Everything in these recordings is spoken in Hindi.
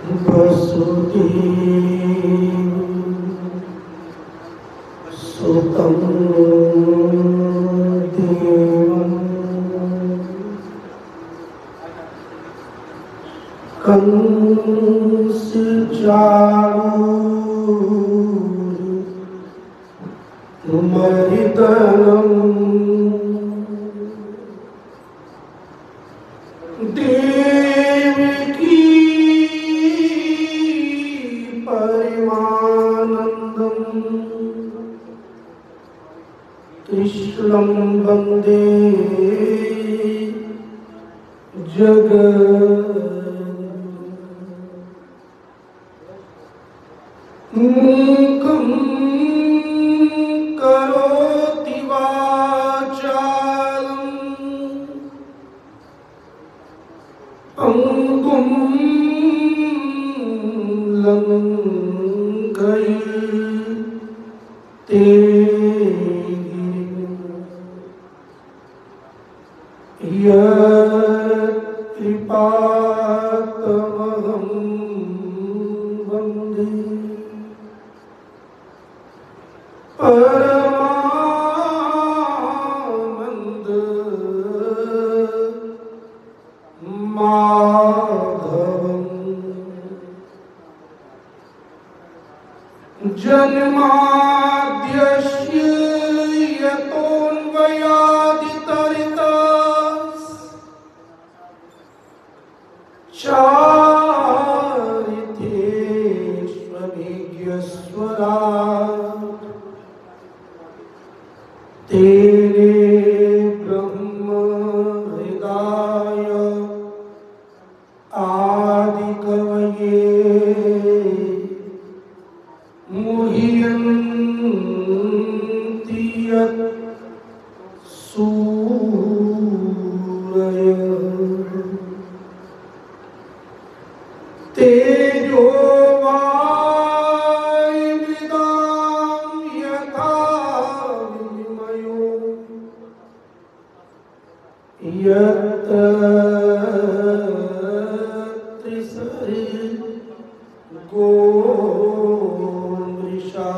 वसुदेव सुतं देवं कंसचाणूरमर्दनं देवकी परमानन्दं कृष्णं वन्दे मूकं करोति वाचालं पङ्गुं लङ्घयते यत्कृपातमहं वन्दे परमानन्द माधवम् जन्माद्यस्य यतोऽन्वयादितरितश्चारितेष्वभिज्ञस्वराट् तेने ब्रह्म हृदाय आदिकवये मुह्यन्ति यत् सूरयः तेजो वायुर्मृदां यथा विनिमयो यत्र त्रिसर्गो मृषा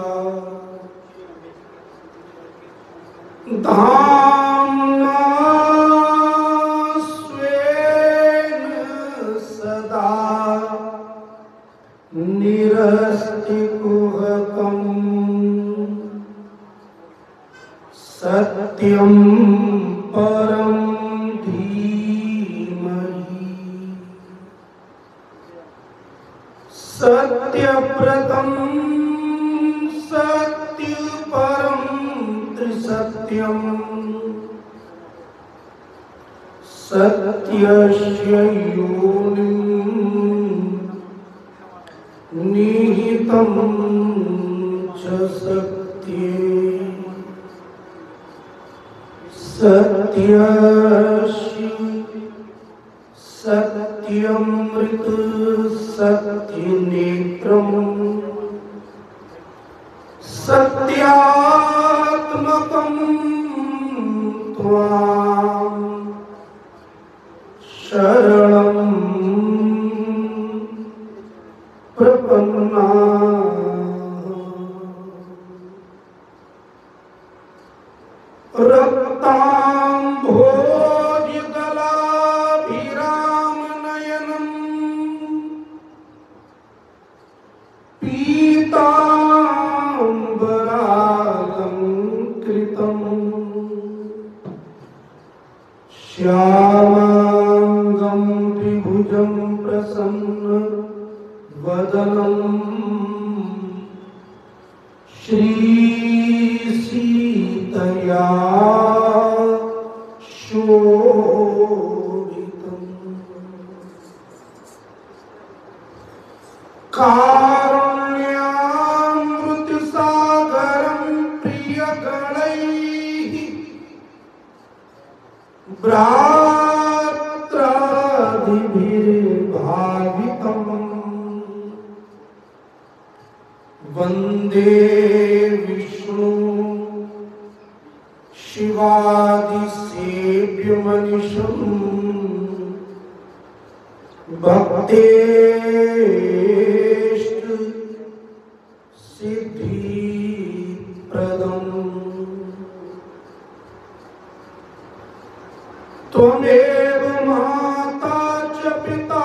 धाम्ना स्वेन सदा निरस्तिकुहकं सत्यं परं धीमहि सत्यव्रतं सत्यपरं त्रिसत्यं सत्यस्य योनिं निहितं च सत्ये सत्यस्य सत्यमृत सत्यनेत्रं सत्यात्मकं त्वां शरणं प्रपन्ना रक्ताम्भोजदलाभिरामनयनं पीताम्बरालङ्कृतं श्यामाङ्गं त्रिभुजं प्रसन्नवदनं श्रीसीतया शोभितं कारुण्यामृतसागरं प्रियगणैः भ्रात्रादिभिर्भावितं वन्दे विष्णु शिवादिसेव्यमनिशं भक्त अतेष्ट सिद्धि प्रदम त्वमेव माता च पिता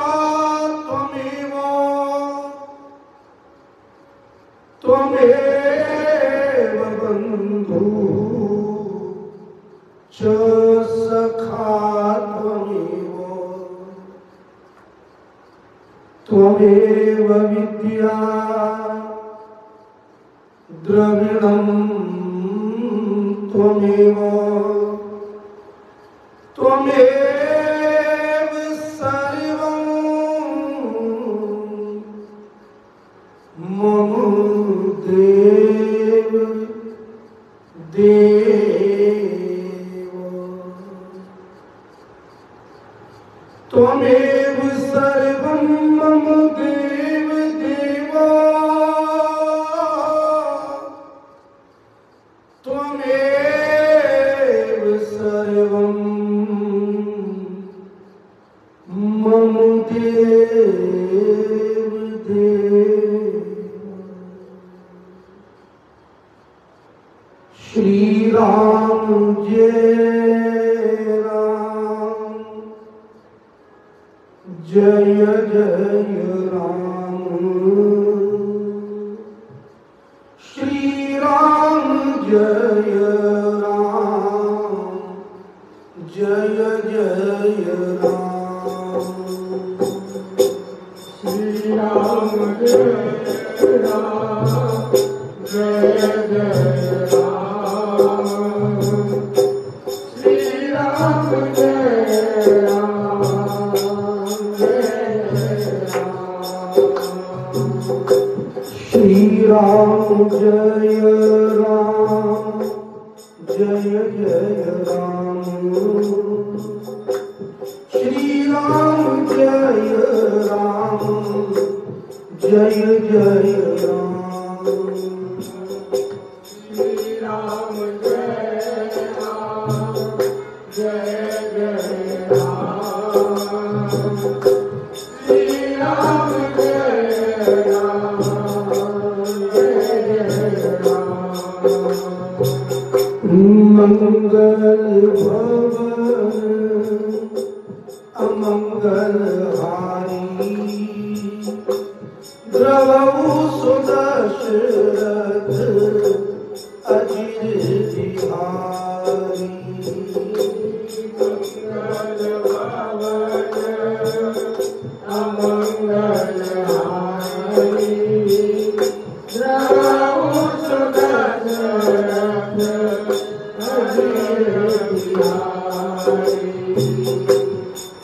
त्वमेव बंधु च सखा त्वमेव विद्या द्रविणं त्वमेव सर्वं मम देव देव त्वमेव सर्वं मम देव देव त्वमेव सर्वं मम देव देव। श्री राम जय जय राम श्री राम जय राम जय जय राम श्री राम जय राम जय जय राम श्री राम जय राम श्री राम जय राम जय जय राम श्री राम जय राम जय जय राम श्री राम जय राम जय जय राम श्री राम जय राम मंगल भवन अमंगल हारी द्रवहु सुदशरथ अजिर बिहारी मंगल भवन अमंगल हारी द्रवहु सुदशरथ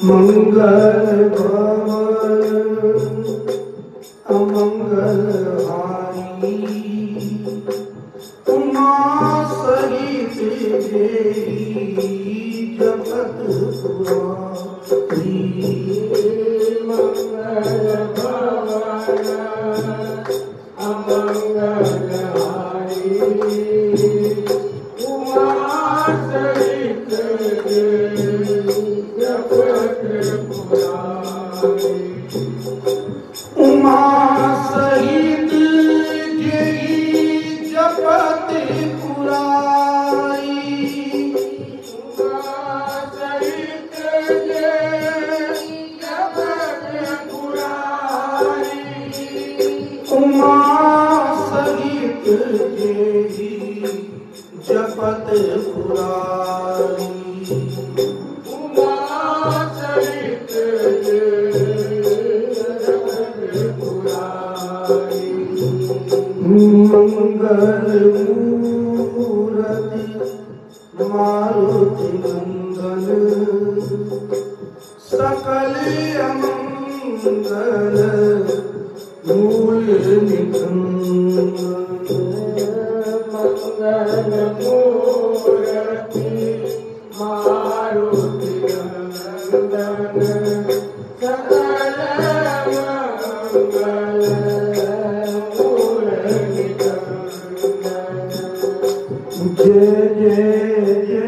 मंगल भवन अमंगल हारी उमा सहित देवी जगत पुरारी मंगल भवन अमंगल हारी उमा सहित उमा सहित जय जपत पुरारी उमा सहित जय जपत पुरारी उमा सहित जय जपत पुरारी मंगल मूर्ति मारुति नंदन सकल अमंगल मूल निकंदन मंगल मूर्ति मारुति नंदन सकल मंगल जय जय जय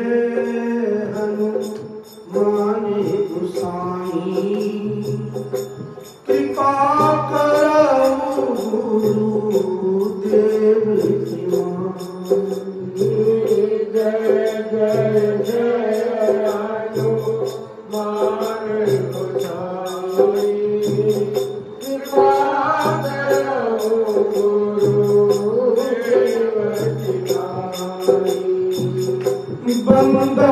हनुमान गोसाई कृपा करो गुरुदेव की जय जय जय हनुमान गोसाई कृपा करो गुरुदेव की बंदा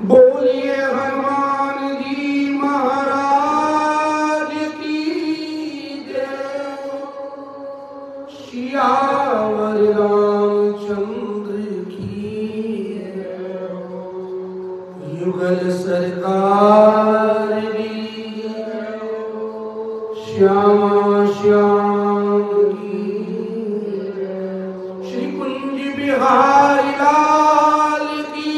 बोलिए हनुमान जी महाराज श्यामा श्याम की श्री कुंज बिहारी लाल की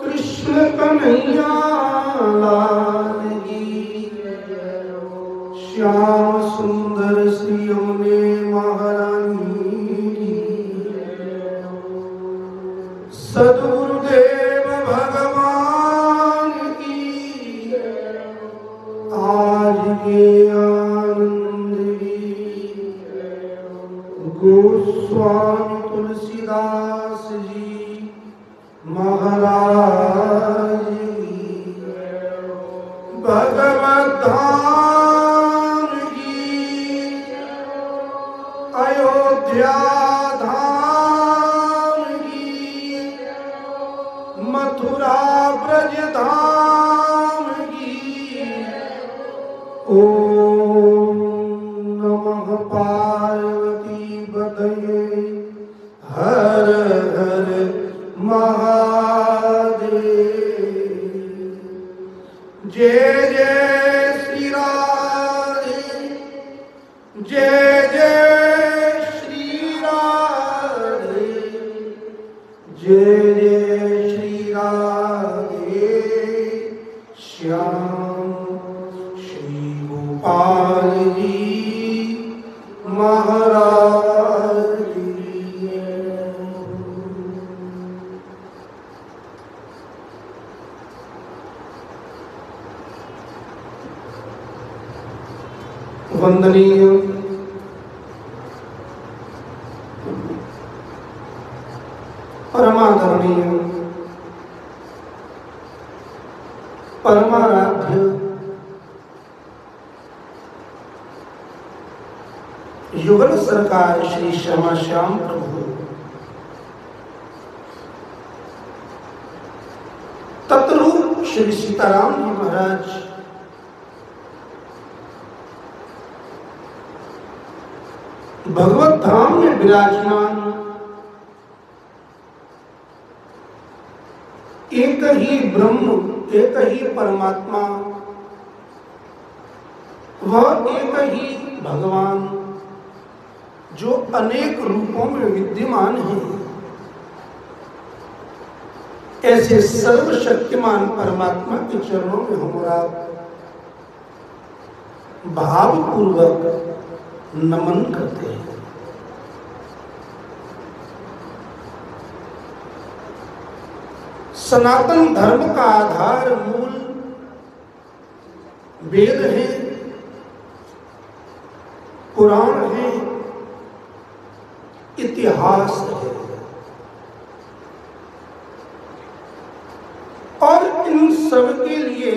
कृष्ण कन्हैया लाल की श्याम सुंदर श्री यमुने महारानी की सद्गुरुदेव भगवान की आज के आनंद की गोस्वामी तुलसीदास जी महाराज की भगवत धाम की अयोध्या धाम की मथुरा ब्रज धाम की ओम नमः पार्वती पतये हर हर महादेव। जय जय श्री राधे जय जय श्री राधे जय जय श्री राधे श्याम श्री गोपाल जी महाराज जी। वंदनीय परमादरणीय परमाराध्य युगल सरकार श्री श्यामा श्याम प्रभु तत्रूप श्री सीताराम जी महाराज भगवत धाम में विराजमान एक ही ब्रह्म एक ही परमात्मा वह एक ही भगवान जो अनेक रूपों में विद्यमान है, ऐसे सर्वशक्तिमान परमात्मा के चरणों में हमारा भावपूर्वक नमन करते हैं। सनातन धर्म का आधार मूल वेद है, पुराण है, इतिहास है और इन सब के लिए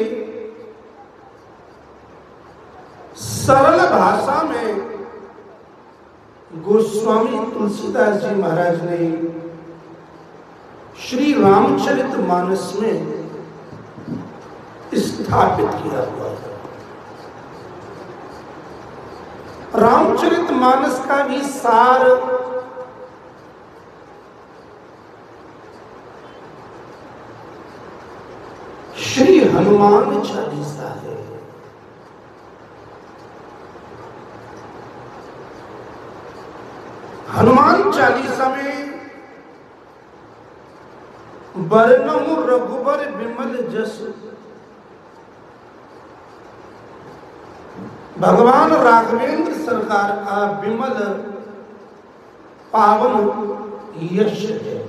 सरल भाषा में गोस्वामी तुलसीदास जी महाराज ने श्री रामचरितमानस में स्थापित किया हुआ है। रामचरितमानस का भी सार श्री हनुमान चालीसा है। हनुमान चालीसा में बरनहु रघुबर विमल जस भगवान राघवेंद्र सरकार का विमल पावन यश है।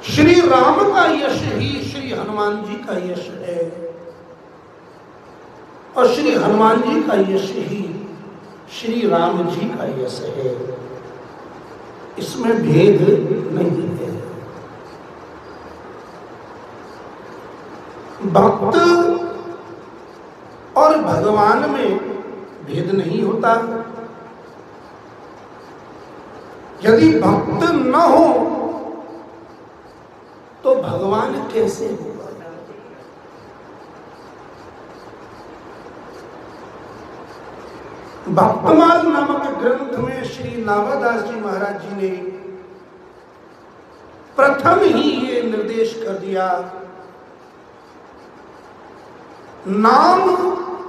श्री राम का यश ही श्री हनुमान जी का यश है और श्री हनुमान जी का यश ही श्री राम जी का यश है। इसमें भेद नहीं है। भक्त और भगवान में भेद नहीं होता। यदि भक्त न हो तो भगवान कैसे होगा? भक्तमाल नामक ग्रंथ में श्री नावादास जी महाराज जी ने प्रथम ही ये निर्देश पेश कर दिया। नाम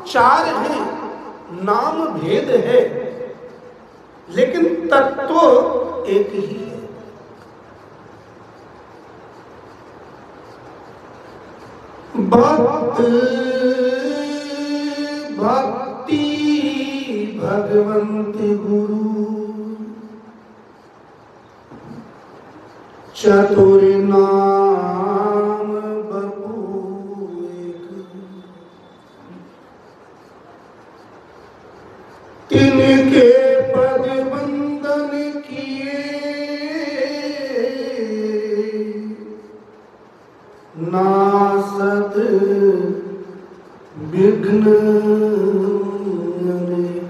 चार हैं, नाम भेद है, लेकिन तत्व एक ही है। भक्त भक्ति भगवंत गुरु चतुर नाम बपू एक, तिनके पद बंदन किए नासत विघ्न अनेक।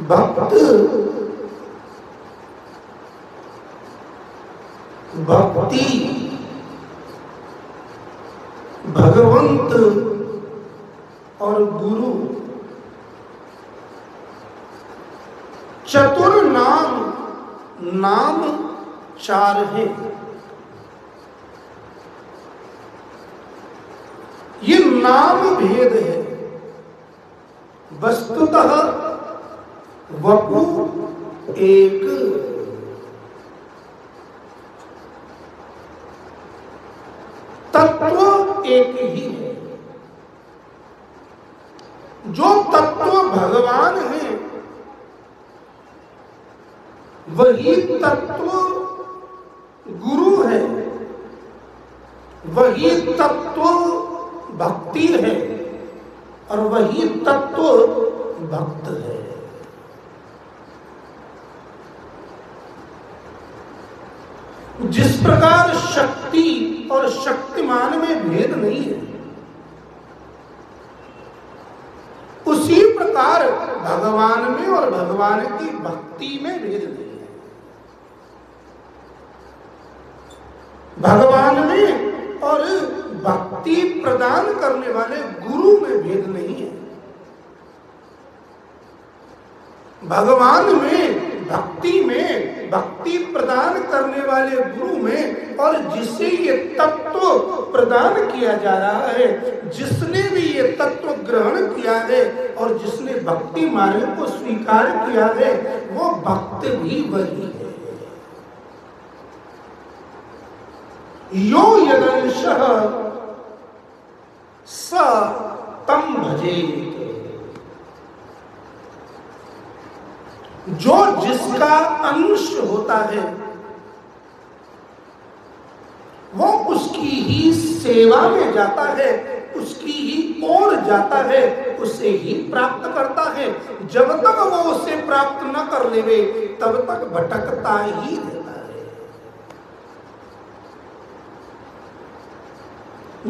भक्त भक्ति भगवंत और गुरु चतुर नाम, नाम चार है। ये नाम भेद है, वस्तुतः वपु एक। तत्व एक ही है। जो तत्व भगवान है वही तत्व गुरु है, वही तत्व भक्ति है और वही तत्व भक्त है। जिस प्रकार शक्ति और शक्तिमान में भेद नहीं है, उसी प्रकार भगवान में और भगवान की भक्ति में भेद नहीं है। भगवान में और भक्ति प्रदान करने वाले गुरु में भेद नहीं है। भगवान में भक्ति में भक्ति प्रदान करने वाले गुरु में और जिसे ये तत्व प्रदान किया जा रहा है, जिसने भी ये तत्व ग्रहण किया है और जिसने भक्ति मार्ग को स्वीकार किया है, वो भक्त भी वही है। यो यदंशः स तम भजेत। जो जिसका अंश होता है वो उसकी ही सेवा में जाता है, उसकी ही ओर जाता है, उसे ही प्राप्त करता है। जब तक वो उसे प्राप्त न कर लेवे तब तक भटकता ही रहता है।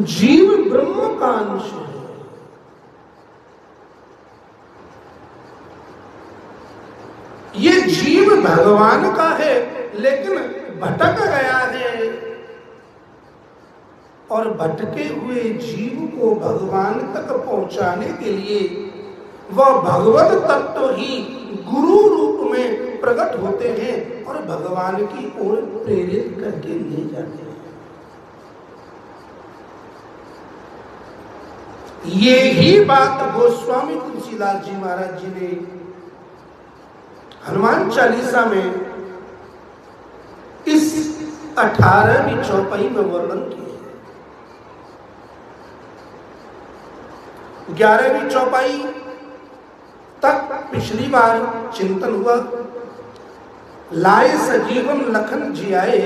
जीव ब्रह्म का अंश है। ये जीव भगवान का है लेकिन भटक गया है, और भटके हुए जीव को भगवान तक पहुंचाने के लिए वह भगवत तत्व ही गुरु रूप में प्रकट होते हैं और भगवान की ओर प्रेरित करके ले जाते हैं। ये ही बात गोस्वामी तुलसीदास जी महाराज जी ने हनुमान चालीसा में इस 18वीं चौपाई में वर्णन किया। 11वीं चौपाई तक पिछली बार चिंतन हुआ। लाए सजीवन लखन जियाए,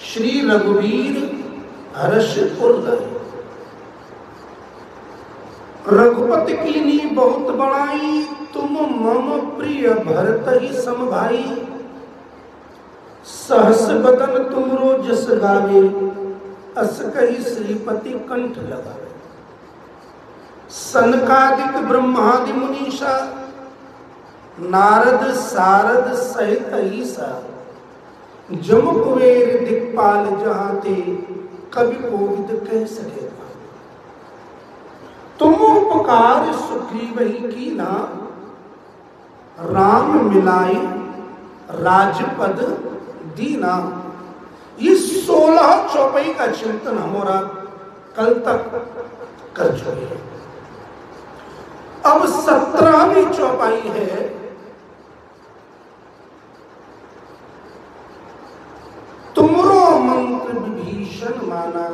श्री रघुवीर हर्ष पुर गए। रघुपति कीनी बहुत बड़ाई, तुम मम प्रिय भरत ही सम भाई। सहस बदन तुमरो जस गावे, अस कही श्रीपति कंठ लगावे। सनकादिक ब्रह्मादि मुनीषा, नारद सारद सहित ईसा। जम कुबेर दिक्पाल जहाँ ते, कवि कोविद कह सके। तुम उपकार सुग्रीव ही कीना, राम मिलाए राजपद दीना। ये 16 चौपाई का चिंतन हमारा कल तक कर चुके। अब 17वीं चौपाई है तुमरो मंत्र विभीषण माना,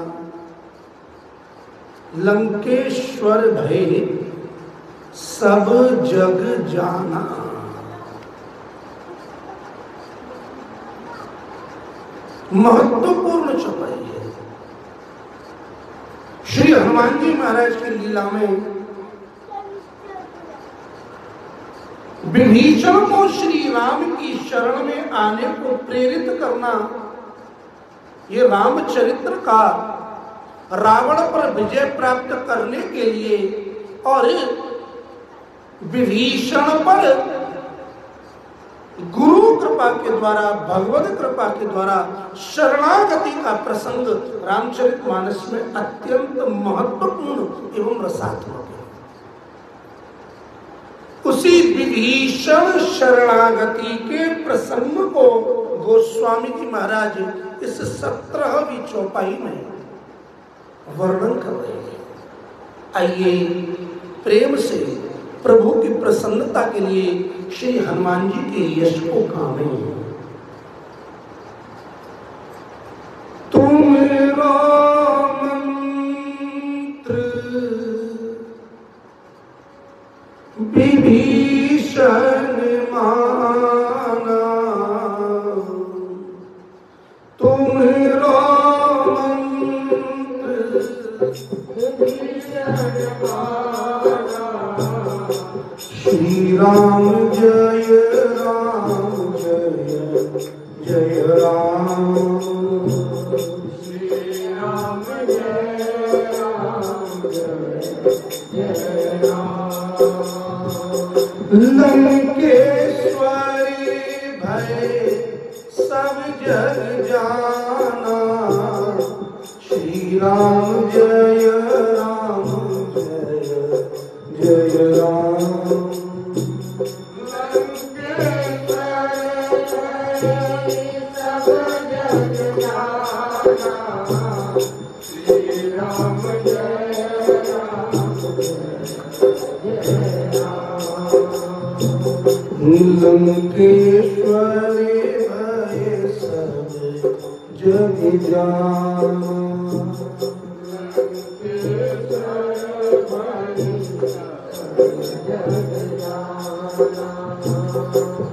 लंकेश्वर भय सब जग जाना। महत्वपूर्ण चौपाई है। श्री हनुमान जी महाराज की लीला में विभीषण को श्री राम की शरण में आने को प्रेरित करना, ये रामचरित्र का रावण पर विजय प्राप्त करने के लिए और विभीषण पर गुरु कृपा के द्वारा, भगवत कृपा के द्वारा शरणागति का प्रसंग रामचरितमानस में अत्यंत महत्वपूर्ण एवं रसात्मक है। उसी विभीषण शरणागति के प्रसंग को गोस्वामी जी महाराज इस 17वीं चौपाई में वर्णन कर रहे हैं। आइए प्रेम से प्रभु की प्रसन्नता के लिए श्री हनुमान जी के यश को गावें। तुमरा मंत्र विभीषण माना, तुमरा मंत्र विभीषण माना। श्री राम जय राम जय जय राम, श्री राम जय राम जय जय राम। लंकेश्वरी भय सब जग जाना, श्री राम जय राम जय जय राम। लंकेश्वरी भय सब जग जाना,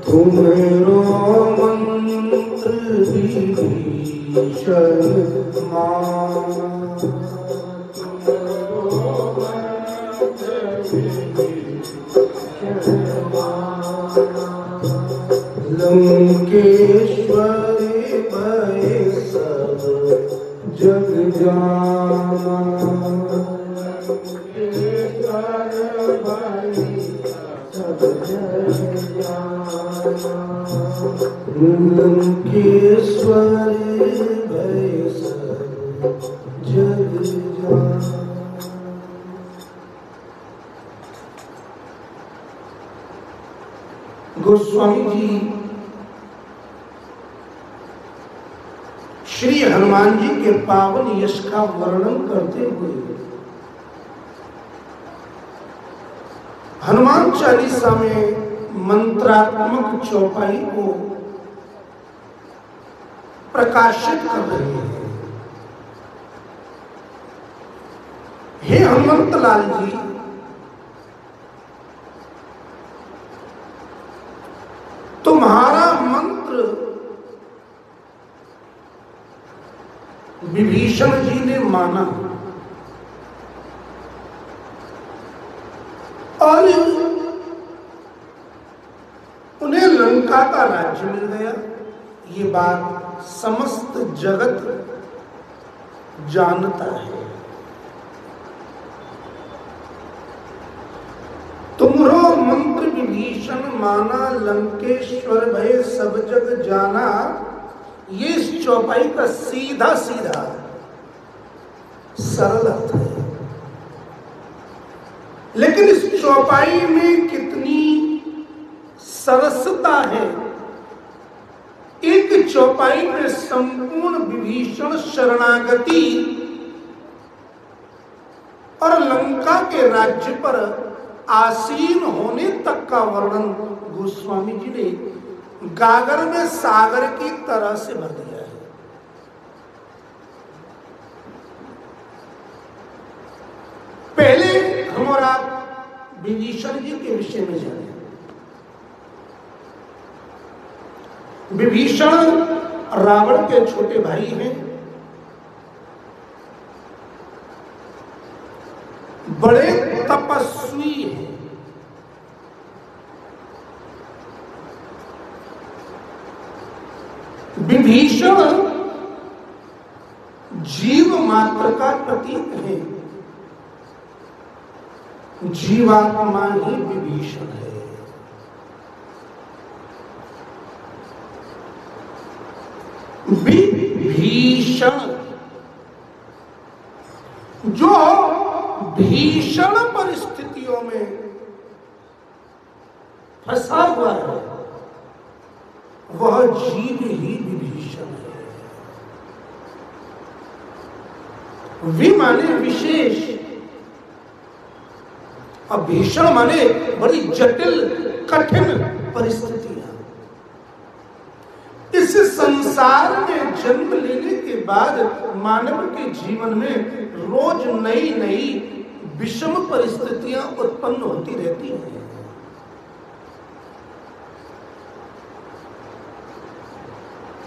तुमरो मंत्र विभीषण माना, लंकेश्वरी भय सब जग जाना, लंकेश्वरी भय सब जग जाना। गोस्वामी जी श्री हनुमान जी के पावन यश का वर्णन करते हुए हनुमान चालीसा में मंत्रात्मक चौपाई को प्रकाशित कर रहे हैं। हे हनुमंत लाल जी, तुम्हारा मंत्र विभीषण जी ने माना और उन्हें लंका का राज्य मिल गया। ये बात समस्त जगत जानता है। तुमरो मंत्र विभीषण माना, लंकेश्वर भय सब जग जाना। ये इस चौपाई का सीधा सीधा सरल अर्थ है, लेकिन इस चौपाई में कितनी सरसता है। एक चौपाई में संपूर्ण विभीषण शरणागति और लंका के राज्य पर आसीन होने तक का वर्णन गोस्वामी जी ने गागर में सागर की तरह से भर दिया है। पहले हम और आप विभीषण जी के विषय में जाने। विभीषण रावण के छोटे भाई हैं, बड़े तपस्वी हैं। विभीषण जीव मात्र का प्रतीक है, जीवात्मा ही विभीषण है। विभीषण जो भीषण परिस्थितियों में फंसा हुआ है, वह जीव ही विभीषण है। वि माने विशेष, अब भीषण माने बड़ी जटिल कठिन परिस्थितियां। इस संसार में जन्म लेने के बाद मानव के जीवन में रोज नई नई विषम परिस्थितियां उत्पन्न होती रहती हैं।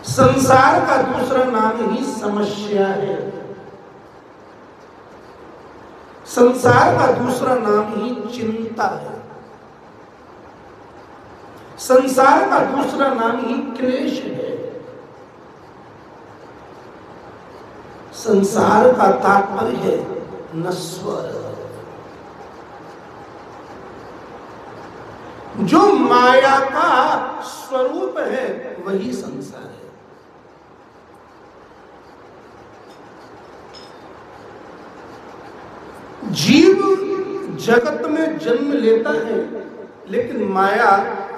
संसार का दूसरा नाम ही समस्या है। संसार का दूसरा नाम ही चिंता है। संसार का दूसरा नाम ही क्लेश है। संसार का तात्पर्य है नश्वर। जो माया का स्वरूप है वही संसार है। जीव जगत में जन्म लेता है, लेकिन माया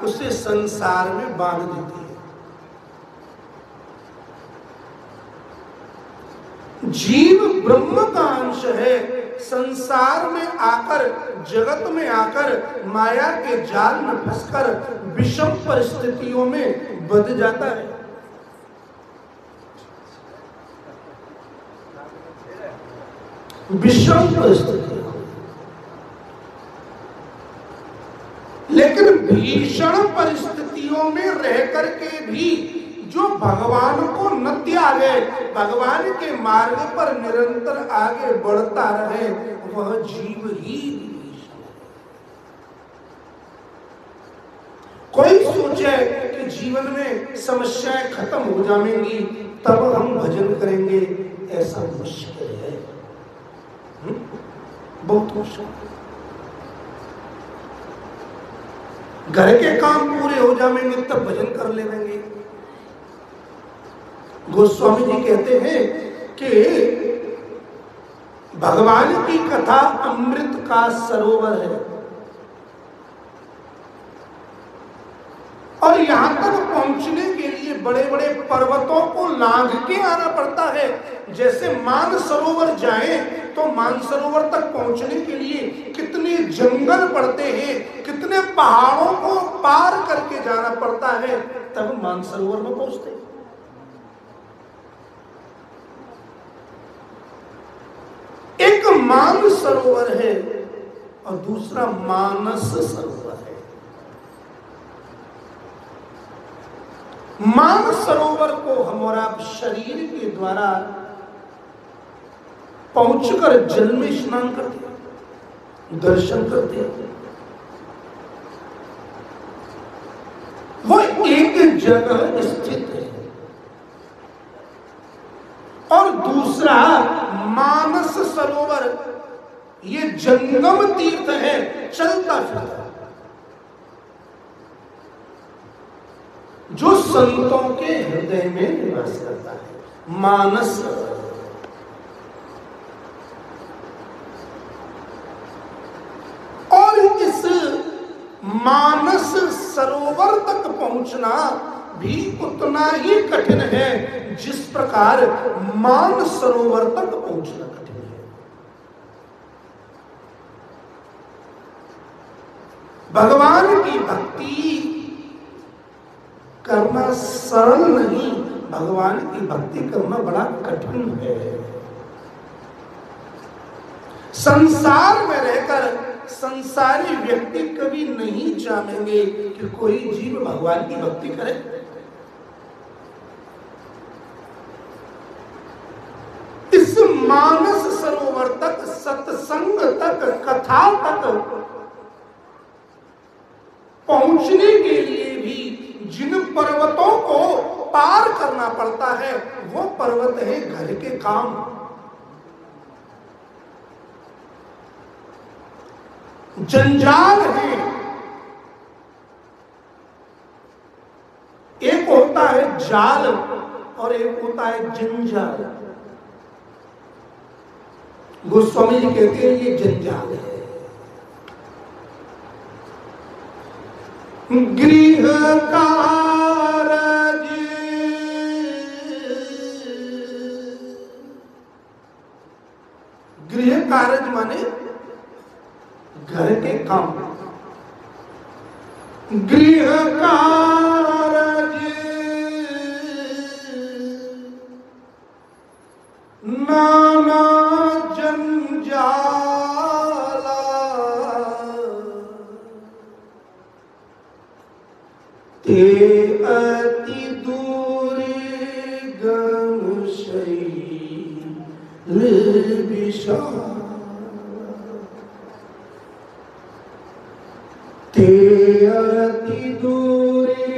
उसे संसार में बांध देती है। जीव ब्रह्म का अंश है, संसार में आकर, जगत में आकर माया के जाल में फंसकर विषम परिस्थितियों में बंध जाता है। विषम परिस्थितियों, लेकिन भीषण परिस्थितियों में रह करके भी जो भगवान को न त्यागे, भगवान के मार्ग पर निरंतर आगे बढ़ता रहे, वह जीव ही विभीषण है। कोई सोचे कि जीवन में समस्याएं खत्म हो जाएंगी तब हम भजन करेंगे, ऐसा मुश्किल है, बहुत मुश्किल। घर के काम पूरे हो जाएंगे तब भजन कर लेंगे। गोस्वामी जी कहते हैं कि भगवान की कथा अमृत का सरोवर है, और यहां तक पहुंचने के लिए बड़े बड़े पर्वतों को लांघ के आना पड़ता है। जैसे मानसरोवर जाएं तो मानसरोवर तक पहुंचने के लिए कितने जंगल पड़ते हैं, कितने पहाड़ों को पार करके जाना पड़ता है, तब मानसरोवर में पहुंचते हैं। एक मानसरोवर है और दूसरा मानस सरोवर है। मानसरोवर को हम और आप शरीर के द्वारा पहुंचकर जल में स्नान करते हैं, दर्शन करते हैं। वो एक जगह स्थित है। और दूसरा मानस सरोवर, ये जंगम तीर्थ है, चलता फिरता, जो संतों के हृदय में निवास करता है। मानस और इस मानस सरोवर तक पहुंचना भी उतना ही कठिन है जिस प्रकार मान सरोवर तक पहुंचना कठिन है। भगवान की भक्ति करना सरल नहीं, भगवान की भक्ति करना बड़ा कठिन है। संसार में रहकर संसारी व्यक्ति कभी नहीं चाहेंगे कि कोई जीव भगवान की भक्ति करे। इस मानस सरोवर तक, सत्संग तक, कथा तक पहुंचने के लिए भी जिन पर्वतों को पार करना पड़ता है वो पर्वत है घर के काम। जंजाल है, एक होता है जाल और एक होता है जंजाल। गोस्वामी जी कहते हैं ये जंजाल है। गृह कारज गृह कारज माने घर के काम। गृह कारज नाना जंजाला ते अति दूरी गम शैल विशाल ते अति दूरी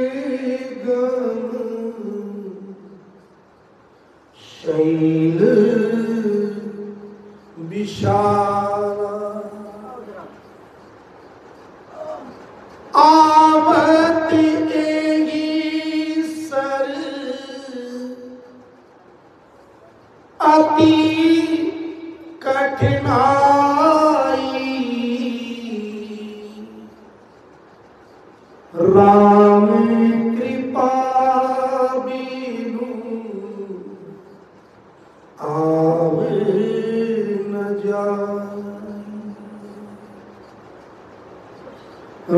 गम शैल विशाल आवत एही सर अति कठिनाई राम कृपा बिनु आवे न जाए।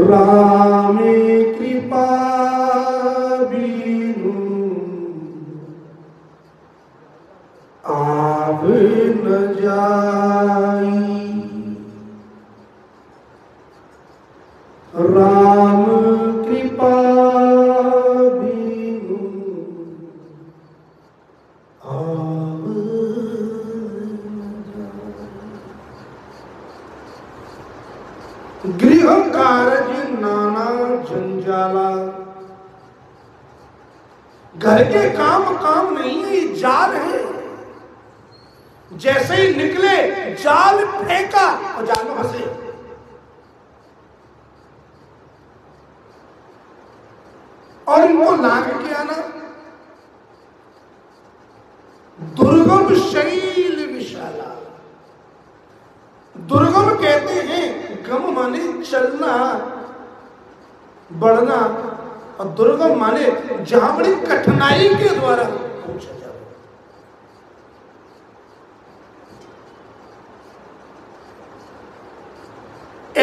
राम कृपा बिनु आवे न जाए। राम कृपा बिनु आवे न जाए। गृह कारज नाना जंजाला, घर के काम काम नहीं है, ये जाल है। जैसे ही निकले जाल फेंका और जाल में फंसे। और इनको लाग के आना दुर्गम शैल विशाला। दुर्गम कहते हैं, गम माने चलना बढ़ना, और दुर्गम माने जहां बड़ी कठिनाई के द्वारा पहुंचा जाए।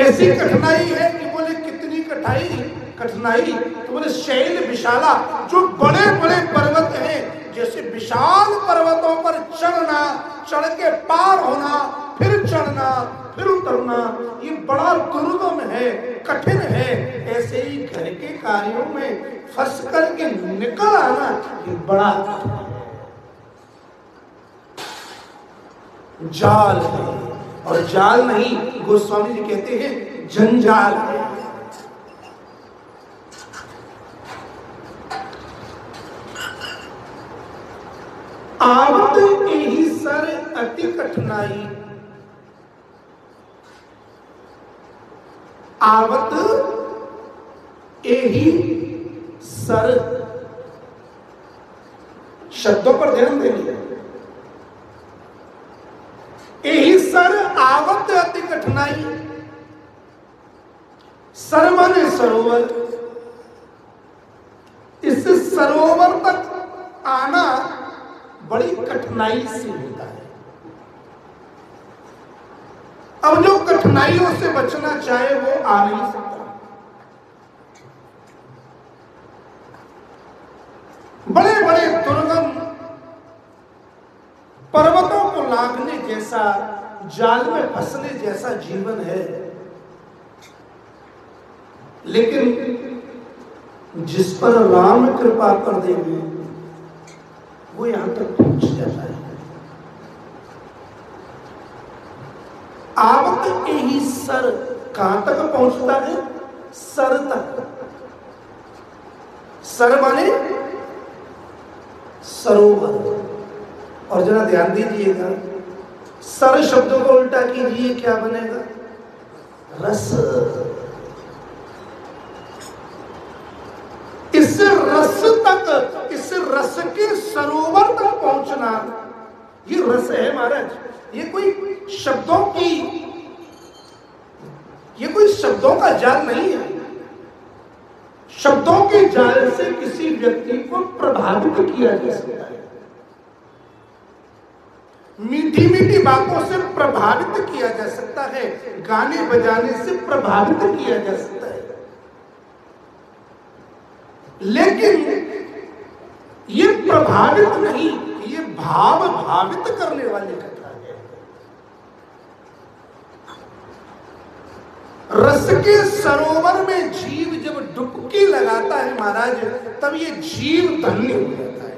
ऐसी कठिनाई है कि बोले कितनी कठिनाई तो बोले शैल विशाला, जो बड़े बड़े पर्वत हैं, जैसे विशाल पर्वतों पर चढ़ना, चढ़ के पार होना, फिर चढ़ना, फिर उतरना, ये बड़ा दुर्गम है, कठिन है। ऐसे ही घर के कार्यों में फंस करके निकल आना ये बड़ा जाल है। और जाल नहीं, गोस्वामी जी कहते हैं जंजाल है। आवत एही सर अति कठिनाई। आवत एही सर, शब्दों पर ध्यान देंगे। एही सर आवत अति कठिनाई। सर माने सरोवर। इस सरोवर तक आना बड़ी कठिनाई से होता है। अब जो कठिनाइयों से बचना चाहे वो आ नहीं सकता। बड़े बड़े दुर्गम पर्वतों को लांघने जैसा, जाल में फंसने जैसा जीवन है, लेकिन जिस पर राम कृपा कर देंगे वो यहां तक पहुंच जाता है। आवत के ही सर कहां तक पहुंचता है? सर तक। सर माने सरोवर। और जरा ध्यान दीजिएगा, सर शब्द को उल्टा कीजिए, क्या बनेगा? रस। इस रस तक, इस रस के सरोवर तक पहुंचना, ये रस है महाराज। ये कोई शब्दों का जाल नहीं है। शब्दों के जाल से किसी व्यक्ति को प्रभावित किया जा सकता है, मीठी मीठी बातों से प्रभावित किया जा सकता है, गाने बजाने से प्रभावित किया जा सकता है, लेकिन ये प्रभावित नहीं, ये भाव भावित करने वाली कथा है। रस के सरोवर में जीव जब डुबकी लगाता है महाराज, तब ये जीव धन्य हो जाता है।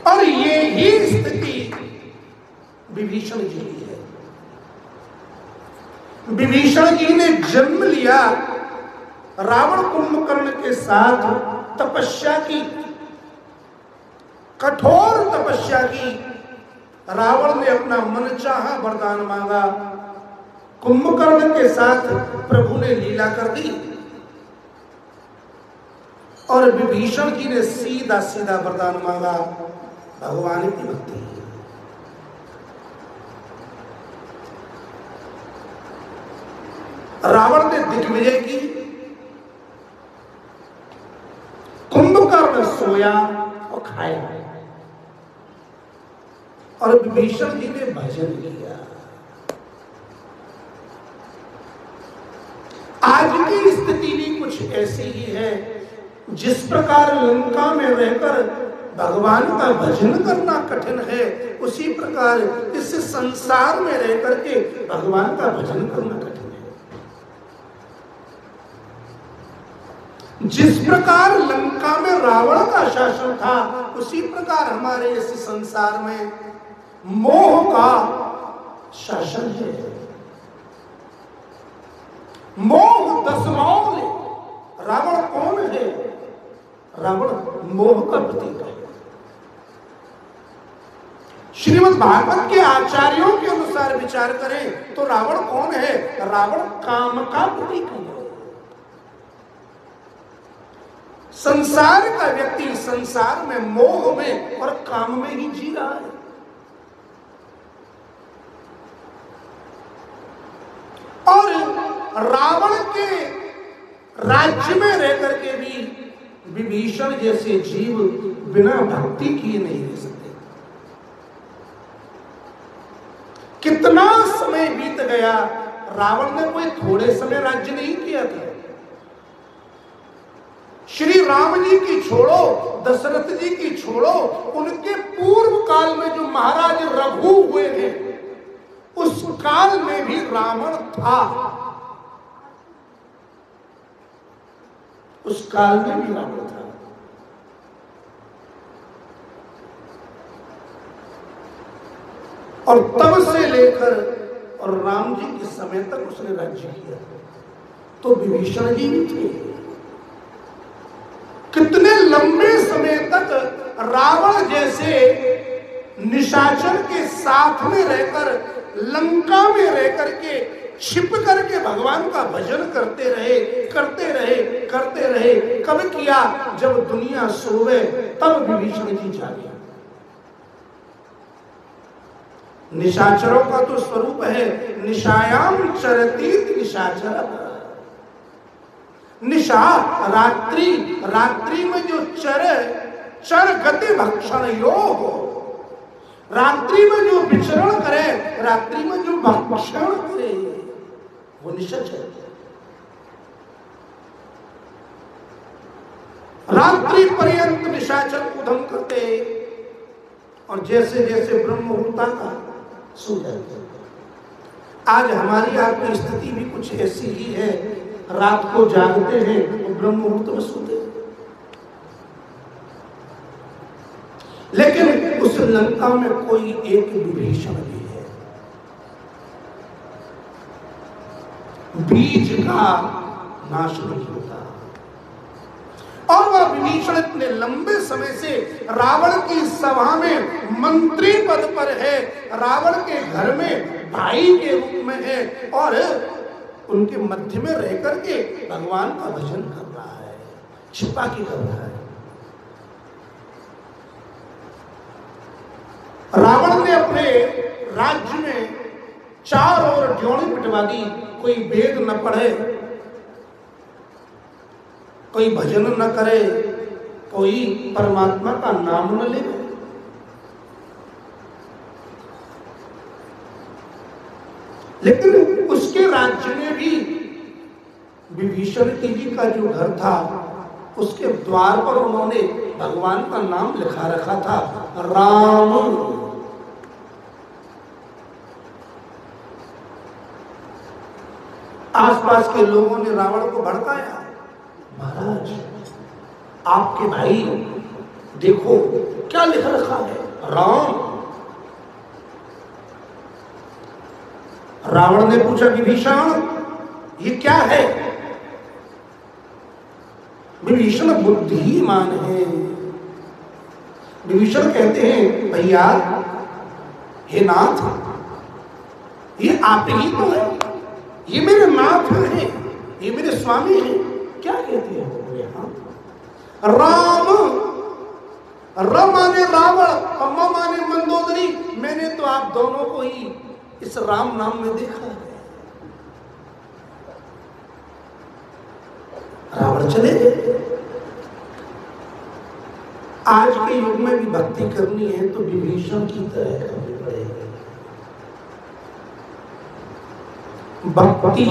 और ये ही स्थिति विभीषण जी की है। विभीषण जी ने जन्म लिया, रावण कुंभकर्ण के साथ तपस्या की, कठोर तपस्या की। रावण ने अपना मनचाहा वरदान मांगा, कुंभकर्ण के साथ प्रभु ने लीला कर दी, और विभीषण जी ने सीधा सीधा वरदान मांगा, भगवान की भक्ति। रावण ने दिग्विजय की, कुंभकर्ण सोया और खाया, और विभीषण जी ने भजन किया। आज की स्थिति भी कुछ ऐसी ही है। जिस प्रकार लंका में रहकर भगवान का भजन करना कठिन है, उसी प्रकार इस संसार में रहकर के भगवान का भजन करना कठिन है। जिस प्रकार लंका में रावण का शासन था, उसी प्रकार हमारे इस संसार में मोह का शासन है। मोह दसमाओं ने, रावण कौन है? रावण मोह का प्रतीक है। श्रीमद् भागवत के आचार्यों के अनुसार विचार करें तो रावण कौन है? रावण काम का प्रतीक है। संसार का व्यक्ति संसार में, मोह में और काम में ही जी रहा है। और रावण के राज्य में रहकर के भी विभीषण जैसे जीव बिना भक्ति किए नहीं रह सकते। कितना समय बीत गया, रावण ने कोई थोड़े समय राज्य नहीं किया था। श्री राम जी की छोड़ो, दशरथ जी की छोड़ो, उनके पूर्व काल में जो महाराज रघु हुए थे, उस काल में भी रावण था। उस काल में भी रावण था। और तब से लेकर और राम जी के समय तक उसने राज्य किया। तो विभीषण जी भी थे। कितने लंबे समय तक रावण जैसे निशाचर के साथ में रहकर, लंका में रहकर के छिप करके भगवान का भजन करते रहे, करते रहे, करते रहे। कब किया? जब दुनिया सोवे तब विभीषण जी जागे। निशाचरों का तो स्वरूप है, निशायाम चरतीत निशाचर। निशा रात्रि, रात्रि में जो चर गति भक्षण योग, रात्रि में जो विचरण करे, रात्रि में जो भक्षण करे वो निशाचर। रात्रि पर्यंत निशाचर उधम करते और जैसे जैसे ब्रह्म होता था सो जाते। आज हमारी आपकी स्थिति भी कुछ ऐसी ही है, रात को जागते हैं और ब्रह्म मुहूर्त में सोते हैं। लेकिन उस लंका में कोई एक विभीषण भी है, बीज का नाश नहीं होता। और वह विभीषण इतने लंबे समय से रावण की सभा में मंत्री पद पर है, रावण के घर में भाई के रूप में है और उनके मध्य में रह करके भगवान का भजन कर रहा है, छिपा के कर रहा है। रावण ने अपने राज्य में चार ओर ड्योढ़ी पिटवा दी, कोई वेद न पढ़े, कोई भजन न करे, कोई परमात्मा का नाम न ले। लेकिन उसके राज्य में भी विभीषण जी का जो घर था उसके द्वार पर उन्होंने भगवान का नाम लिखा रखा था, राम। आसपास के लोगों ने रावण को भड़काया, महाराज आपके भाई देखो क्या लिख रखा है, राम। रावण ने पूछा विभीषण ये क्या है? विभीषण बुद्धिमान है। विभीषण कहते हैं भैया हे नाथ, ये आप ही तो है, ये मेरे नाथ हैं, ये मेरे स्वामी हैं। क्या कहते हैं राम? र माने रावण, अम्मा माने मंदोदरी। मैंने तो आप दोनों को ही इस राम नाम में देखा है। रावण चले गए। आज के युग में भी भक्ति करनी है तो विभीषण की तरह करनी पड़ेगी। भक्ति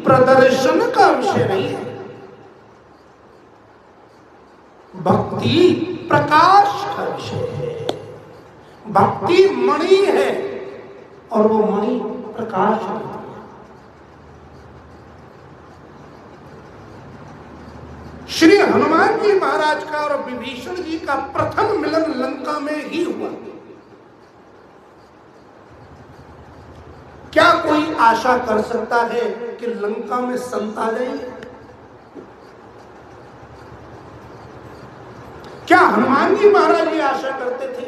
प्रदर्शन का विषय नहीं है, भक्ति प्रकाश का विषय है। भक्ति मणि है और वो मणि प्रकाश है। श्री हनुमान जी महाराज का और विभीषण जी का प्रथम मिलन लंका में ही हुआ। क्या कोई आशा कर सकता है कि लंका में संत आ जाएंगे? क्या हनुमान जी महाराज ये आशा करते थे?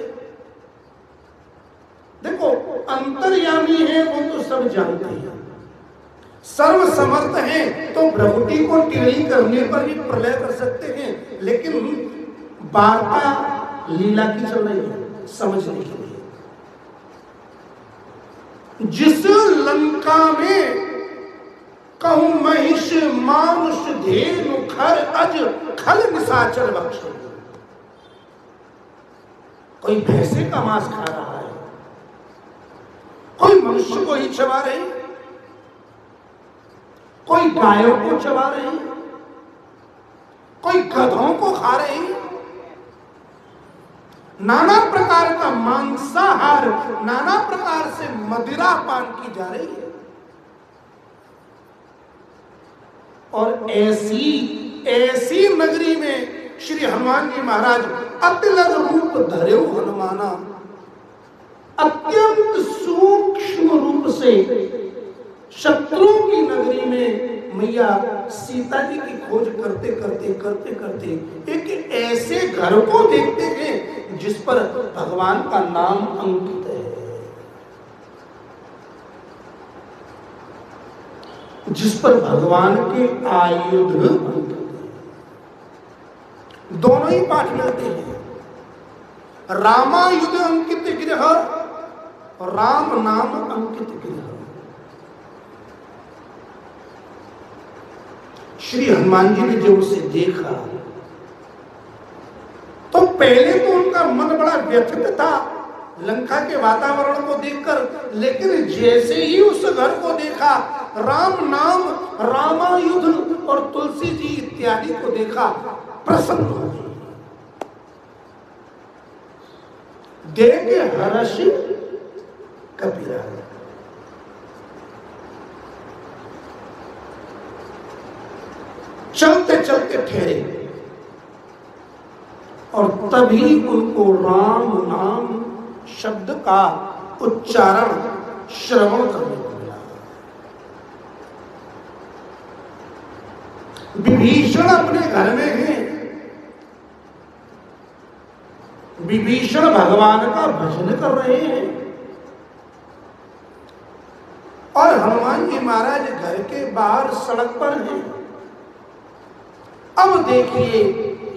देखो अंतर्यामी है वो तो सब जानते हैं, सर्व समर्थ हैं तो भ्रकुटी को टेढ़ी करने पर भी प्रलय कर सकते हैं। लेकिन वार्ता लीला की चल रही है समझने के लिए। जिस लंका में कहूं महिष मानुष धेनु खर अज खल निशाचर बख्श, कोई भैंसे का मांस खा रहा है, कोई मनुष्य को ही चबा रहे, कोई गायों को चबा रहे, कोई गधों को खा रहे, नाना प्रकार का मांसाहार, नाना प्रकार से मदिरा पान की जा रही है। और ऐसी नगरी में श्री हनुमान जी महाराज अतिलग रूप धरे हनुमाना, अत्यंत सूक्ष्म रूप से शत्रुओं की नगरी में मैया सीता जी की खोज करते करते एक ऐसे घर को देखते हैं जिस पर भगवान का नाम अंकित है, जिस पर भगवान के आयुध अंकित है। दोनों ही पाठ मिलते हैं, रामायुध अंकित गृह और राम नाम अंकित गृह। श्री हनुमान जी ने जब उसे देखा तो पहले तो उनका मन बड़ा व्यथित था लंका के वातावरण को देखकर, लेकिन जैसे ही उस घर को देखा, राम नाम, रामायुध और तुलसी जी इत्यादि को देखा, प्रसन्न हो गए। देख हर्ष कपिरा, चलते चलते ठहरे और तभी उनको राम नाम शब्द का उच्चारण श्रवण करने को मिला। विभीषण अपने घर में हैं, विभीषण भगवान का भजन कर रहे हैं और हनुमान जी महाराज घर के बाहर सड़क पर हैं। अब देखिए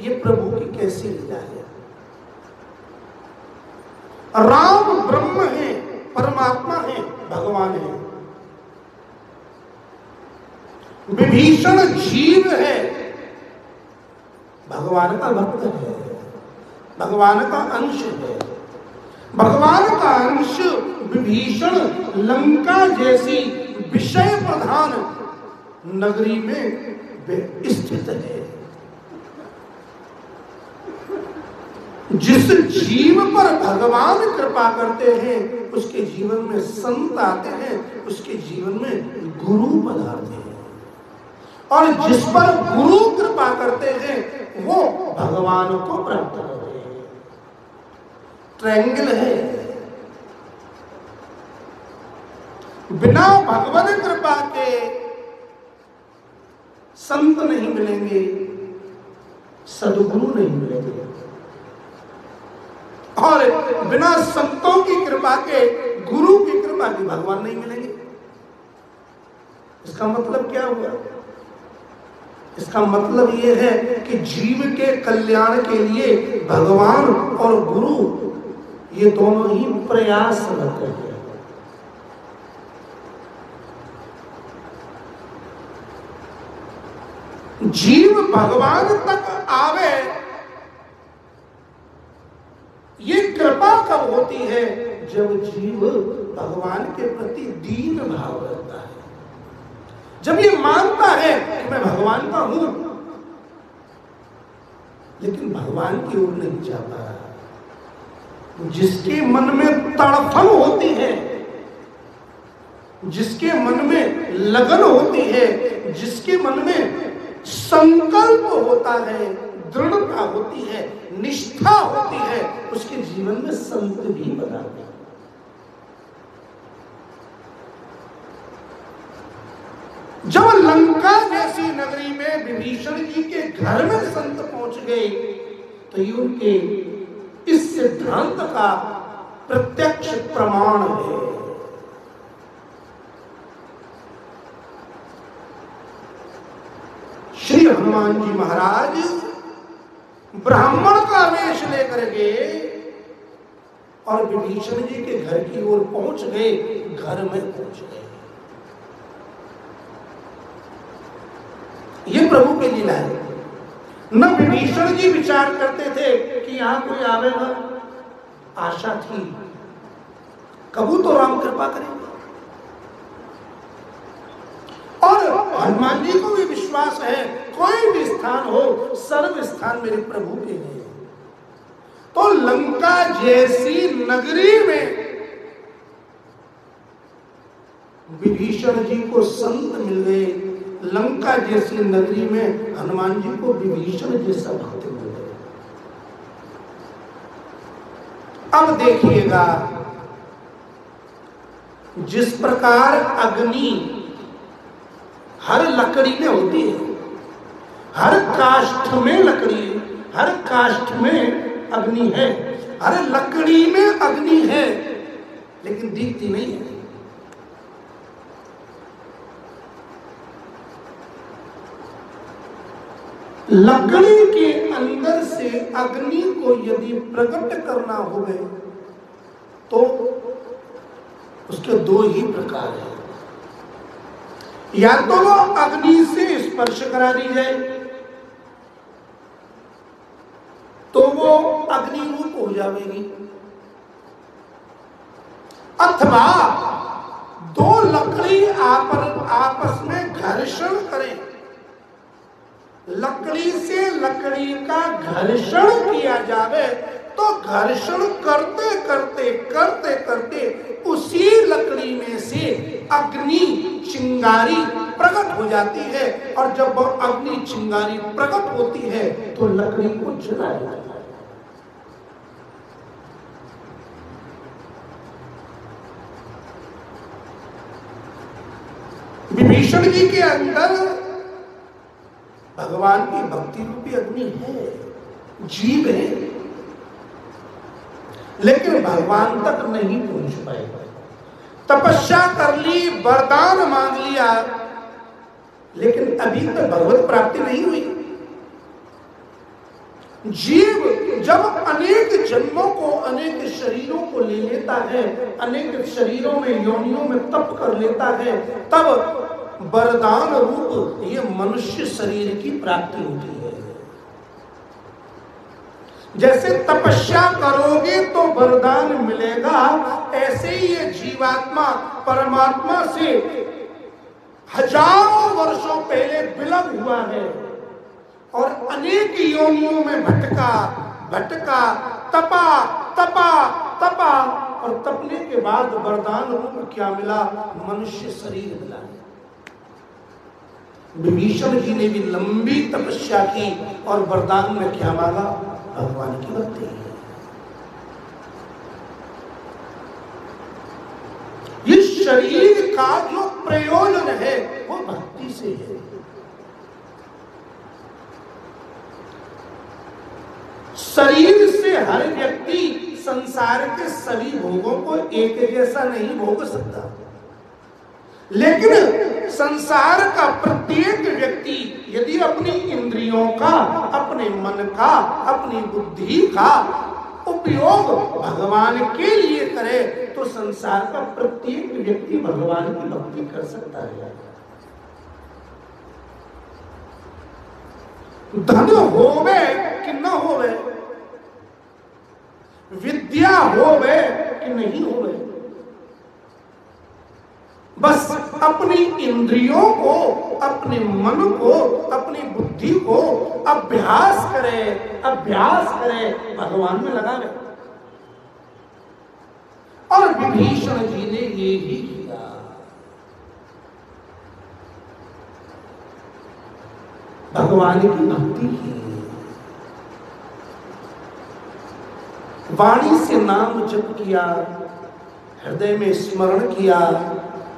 ये प्रभु की कैसी लीला है। राम ब्रह्म है, परमात्मा है, भगवान है। विभीषण जीव है, भगवान का भक्त है, भगवान का अंश है। भगवान का अंश विभीषण लंका जैसी विषय प्रधान नगरी में स्थित है। जिस जीव पर भगवान कृपा करते हैं उसके जीवन में संत आते हैं, उसके जीवन में गुरु पधारते हैं, और जिस पर गुरु कृपा करते हैं वो भगवान को प्राप्त करते हैं। ट्रायंगल है। बिना भगवान कृपा के संत नहीं मिलेंगे, सदगुरु नहीं मिलेंगे, और बिना संतों की कृपा के, गुरु की कृपा के भगवान नहीं मिलेंगे। इसका मतलब क्या हुआ? इसका मतलब यह है कि जीव के कल्याण के लिए भगवान और गुरु ये दोनों ही प्रयासरत हैं। जीव भगवान तक आवे, ये कृपा कब होती है? जब जीव भगवान के प्रति दीन भाव रखता है, जब ये मानता है कि मैं भगवान का हूं लेकिन भगवान की ओर नहीं जाता। जिसके मन में तड़फन होती है, जिसके मन में लगन होती है, जिसके मन में संकल्प होता है, दृढ़ता होती है, निष्ठा होती है, उसके जीवन में संत भी बनाते हैं। जब लंका जैसी नगरी में विभीषण जी के घर में संत पहुंच गए तो ये उनके इस सिद्धांत का प्रत्यक्ष प्रमाण है। श्री हनुमान जी महाराज ब्राह्मण का वेश लेकर गए और विभीषण जी के घर की ओर पहुंच गए, घर में पहुंच गए। ये प्रभु की लीला है। न विभीषण जी विचार करते थे कि यहां कोई आवेगा, आशा थी कबू तो राम कृपा करेंगे, और हनुमान जी को भी विश्वास है कोई भी स्थान हो, सर्व स्थान मेरे प्रभु के हैं। तो लंका जैसी नगरी में विभीषण जी को संत मिल गए, लंका जैसी नगरी में हनुमान जी को विभीषण जैसा भक्त मिल गए। अब देखिएगा, जिस प्रकार अग्नि हर लकड़ी में होती है, हर काष्ठ में लकड़ी, हर काष्ठ में अग्नि है, हर लकड़ी में अग्नि है लेकिन दिखती नहीं है। लकड़ी के अंदर से अग्नि को यदि प्रकट करना हो तो उसके दो ही प्रकार हैं। या तो वो अग्नि से स्पर्श करा दी जाए तो वो अग्नि रूप हो जाएगी, अथवा दो लकड़ी आपस में घर्षण करें, लकड़ी से लकड़ी का घर्षण किया जावे तो घर्षण करते करते करते करते उसी लकड़ी में से अग्नि चिंगारी प्रकट हो जाती है, और जब वह अग्नि चिंगारी प्रकट होती है तो लकड़ी को जलाया जाता है। विभीषण जी के अंदर भगवान की भक्ति रूपी अग्नि है, जीव है, लेकिन भगवान तक नहीं पहुंच पाए। तपस्या कर ली, वरदान मांग लिया, लेकिन अभी तक भगवत प्राप्ति नहीं हुई। जीव जब अनेक जन्मों को, अनेक शरीरों को ले लेता है, अनेक शरीरों में, योनियों में तप कर लेता है, तब वरदान रूप ये मनुष्य शरीर की प्राप्ति होती है। जैसे तपस्या करोगे तो वरदान मिलेगा, ऐसे ही ये जीवात्मा परमात्मा से हजारों वर्षों पहले विलग हुआ है और अनेक योनियों में भटका भटका, तपा तपा तपा, और तपने के बाद वरदान रूप क्या मिला? मनुष्य शरीर मिला। विभीषण जी ने भी लंबी तपस्या की और वरदान में क्या मांगा? भगवान की भक्ति। इस शरीर का जो प्रयोजन है वो भक्ति से है। शरीर से हर व्यक्ति संसार के सभी भोगों को एक जैसा नहीं भोग सकता, लेकिन संसार का प्रत्येक व्यक्ति यदि अपनी इंद्रियों का, अपने मन का, अपनी बुद्धि का उपयोग भगवान के लिए करे तो संसार का प्रत्येक व्यक्ति भगवान की भक्ति कर सकता है। धन होवे कि न होवे, विद्या होवे कि नहीं होवे, बस अपनी इंद्रियों को, अपने मन को, अपनी बुद्धि को अभ्यास करे, अभ्यास करे, भगवान में लगावे। और विभीषण जी ने ये ही किया। भगवान की भक्ति की, वाणी से नाम जप किया, हृदय में स्मरण किया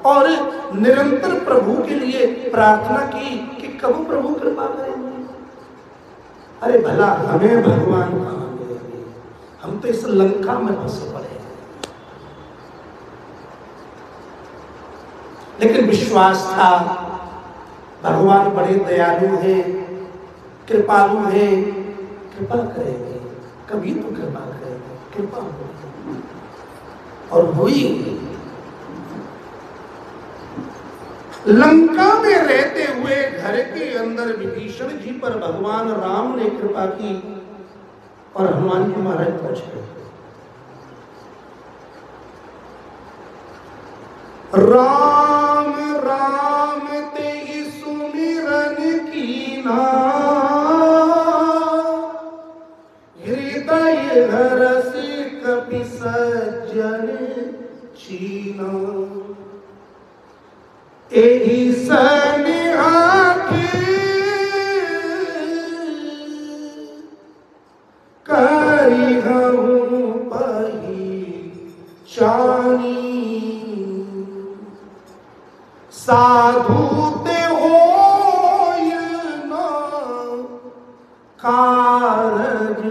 और निरंतर प्रभु के लिए प्रार्थना की कि कब प्रभु कृपा करेंगे। अरे भला हमें भगवान कहां मिलेंगे, हम तो इस लंका में फंसे पड़े हैं। लेकिन विश्वास था भगवान बड़े दयालु हैं, कृपालु हैं, कृपा करेंगे, कभी तो कृपा करेंगे, कृपा होगी। और हुई। लंका में रहते हुए घर के अंदर विभीषण जी पर भगवान राम ने कृपा की और हनुमान जी महाराज पहुंच गए। राम राम ते सुमिरन कीना, हृदय हरष कपि सज्जन चीना, एहि सनिहा के करिहउँ पहिचानी, साधु ते होय न कारज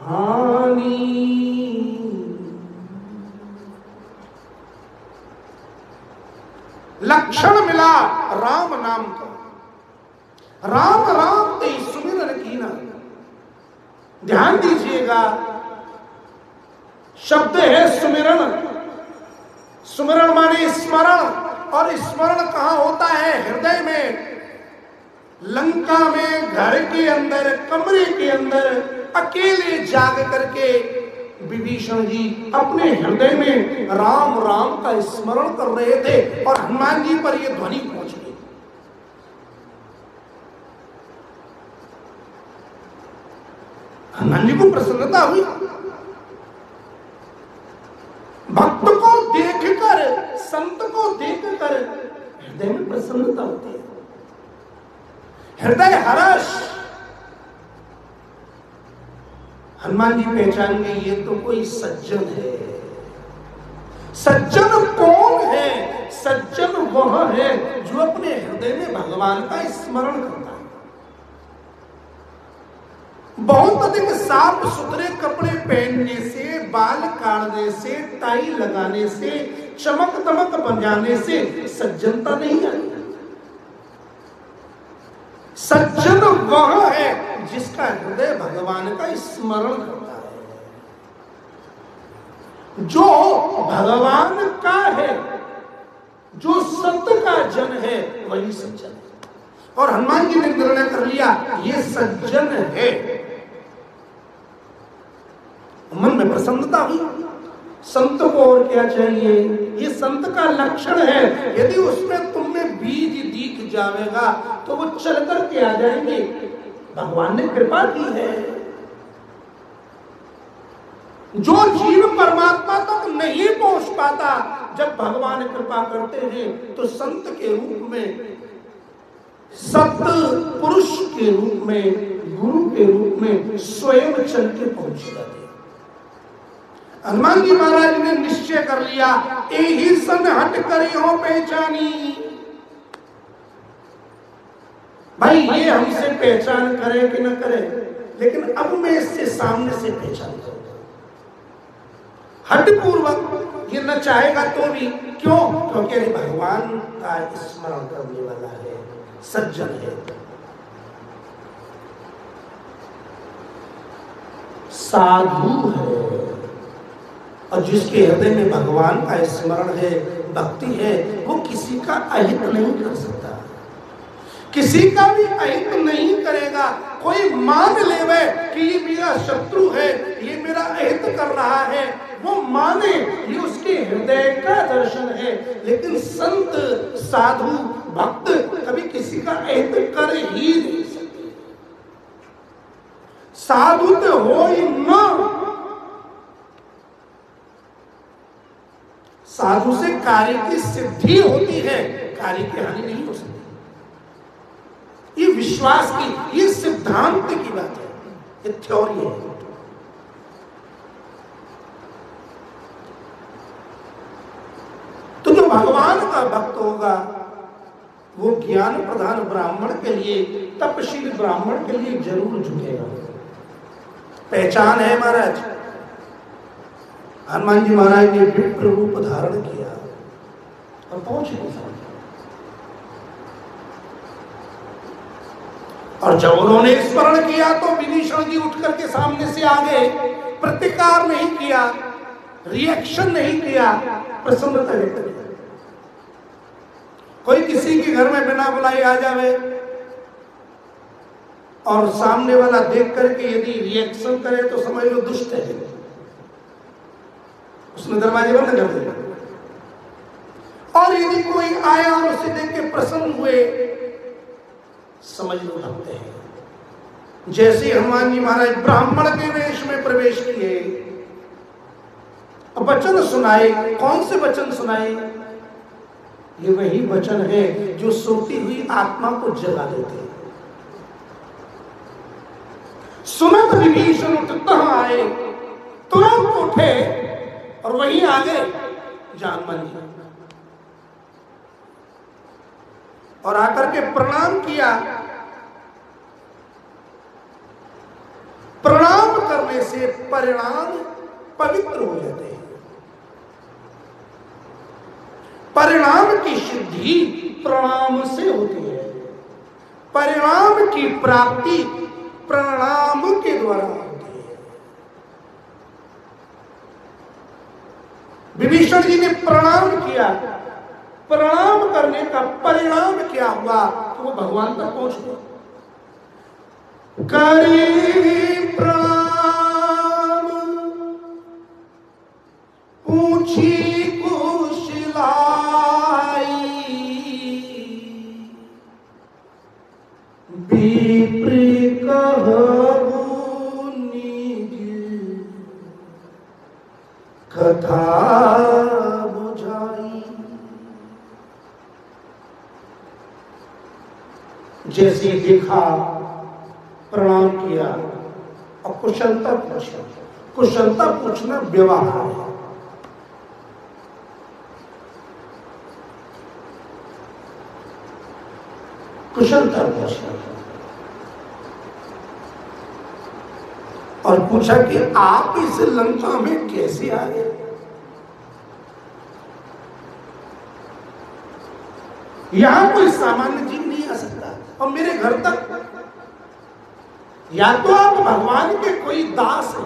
हानि। लक्षण मिला राम नाम का। राम राम ते सुमिरन कीना। ध्यान दीजिएगा, शब्द है सुमिरन। सुमिरन माने स्मरण। और स्मरण कहाँ होता है? हृदय में। लंका में घर के अंदर, कमरे के अंदर अकेले जाग करके विभीषण जी अपने हृदय में राम राम का स्मरण कर रहे थे और हनुमान जी पर यह ध्वनि पहुंच गई। हनुमान जी को प्रसन्नता हुई। भक्त को देखकर, संत को देखकर हृदय में प्रसन्नता होती है, हृदय हर्ष। हनुमान जी पहचान गए ये तो कोई सज्जन है। सज्जन कौन है? सज्जन वह है जो अपने हृदय में भगवान का स्मरण करता है। बहुत अधिक साफ सुथरे कपड़े पहनने से, बाल काटने से, टाई लगाने से, चमक दमक बजाने से सज्जनता नहीं आई। सज्जन वह है जिसका हृदय भगवान का स्मरण करता है, जो भगवान का है, जो सत्य का जन है, वही सज्जन है। और हनुमान जी ने निर्णय कर लिया ये सज्जन है। मन में प्रसन्नता हुई। संत को और क्या चाहिए? ये संत का लक्षण है। यदि उसमें तुम में बीज दिख जाएगा तो वो चल करके आ जाएंगे। भगवान ने कृपा की है। जो जीव परमात्मा तक नहीं पहुंच पाता, जब भगवान कृपा करते हैं तो संत के रूप में, सत्य पुरुष के रूप में, गुरु के रूप में स्वयं चल के पहुंच जाते। हनुमान जी महाराज ने निश्चय कर लिया यही सन हट कर हो पहचानी। भाई ये हमसे पहचान करे कि न करे, लेकिन अब मैं इससे सामने से पहचान करूंगा। हट पूर्वक ये न चाहेगा तो भी। क्यों? क्योंकि अरे भगवान का स्मरण करने वाला है, सज्जन है, साधु है। और जिसके हृदय में भगवान का स्मरण है, भक्ति है, वो किसी का अहित नहीं कर सकता, किसी का भी अहित नहीं करेगा। कोई मान लेवे कि ये मेरा शत्रु है, ये मेरा अहित कर रहा है, वो माने, ये उसके हृदय का दर्शन है। लेकिन संत, साधु, भक्त कभी किसी का अहित कर ही नहीं सकते। साधु तो हो ही न। साधु से कार्य की सिद्धि होती है, कार्य की हानि नहीं हो सकती। ये विश्वास की, ये सिद्धांत की बात है, ये थ्योरी है। तो जो भगवान का भक्त होगा वो ज्ञान प्रधान ब्राह्मण के लिए, तपशील ब्राह्मण के लिए जरूर झुकेगा। पहचान है महाराज। हनुमान जी महाराज ने विप्र रूप धारण किया और पहुंचे सामने। और जब उन्होंने स्मरण किया तो विभीषण जी उठ करके सामने से आ गए। प्रतिकार नहीं किया, रिएक्शन नहीं किया, प्रसन्नता व्यक्त की। कोई किसी के घर में बिना बुलाए आ जावे और सामने वाला देख करके यदि रिएक्शन करे तो समझ लो दुष्ट है, उसने दरवाजे बंद कर दिया। और यदि कोई आया और उसे देख के प्रसन्न हुए, समझ लो भक्त है। जैसे हनुमान जी महाराज ब्राह्मण के वेश में प्रवेश किए, वचन सुनाए। कौन से वचन सुनाए? ये वही वचन है जो सोती हुई आत्मा को जगा देते। सुनत विभीषण उठता आए, तुरंत उठे और वहीं आ गए जान मन जी और आकर के प्रणाम किया। प्रणाम करने से परिणाम पवित्र हो जाते हैं। परिणाम की सिद्धि प्रणाम से होती है। परिणाम की प्राप्ति प्रणाम के द्वारा होती है। विभीषण जी ने प्रणाम किया प्रणाम करने का परिणाम क्या हुआ? तो वो भगवान तक पहुंच गए। करी प्रणाम पूछी कुशलाई, विप्र कहबू निज कथा बुझाई। जैसे देखा, प्रणाम किया और कुशलता पूछा। कुशलता पूछना व्यवहार है। कुशलता पूछा और पूछा कि आप इस लंका में कैसे आए? यहां कोई सामान्य जीव नहीं आ सकता और मेरे घर तक। या तो आप भगवान के कोई दास हैं।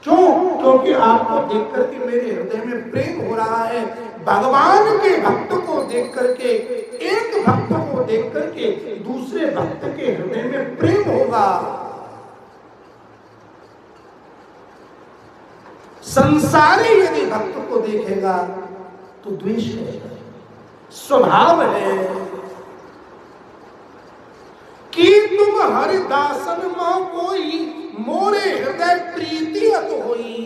क्यों? क्योंकि आपको देख करके मेरे हृदय में प्रेम हो रहा है। भगवान के भक्त को देख करके, एक भक्त को देख करके दूसरे भक्त के हृदय में प्रेम होगा। संसारी यदि भक्त को देखेगा तो द्वेष करेगा। स्वभाव है कि तुम हरिदासन मां कोई मोरे हृदय प्रीति अत होई।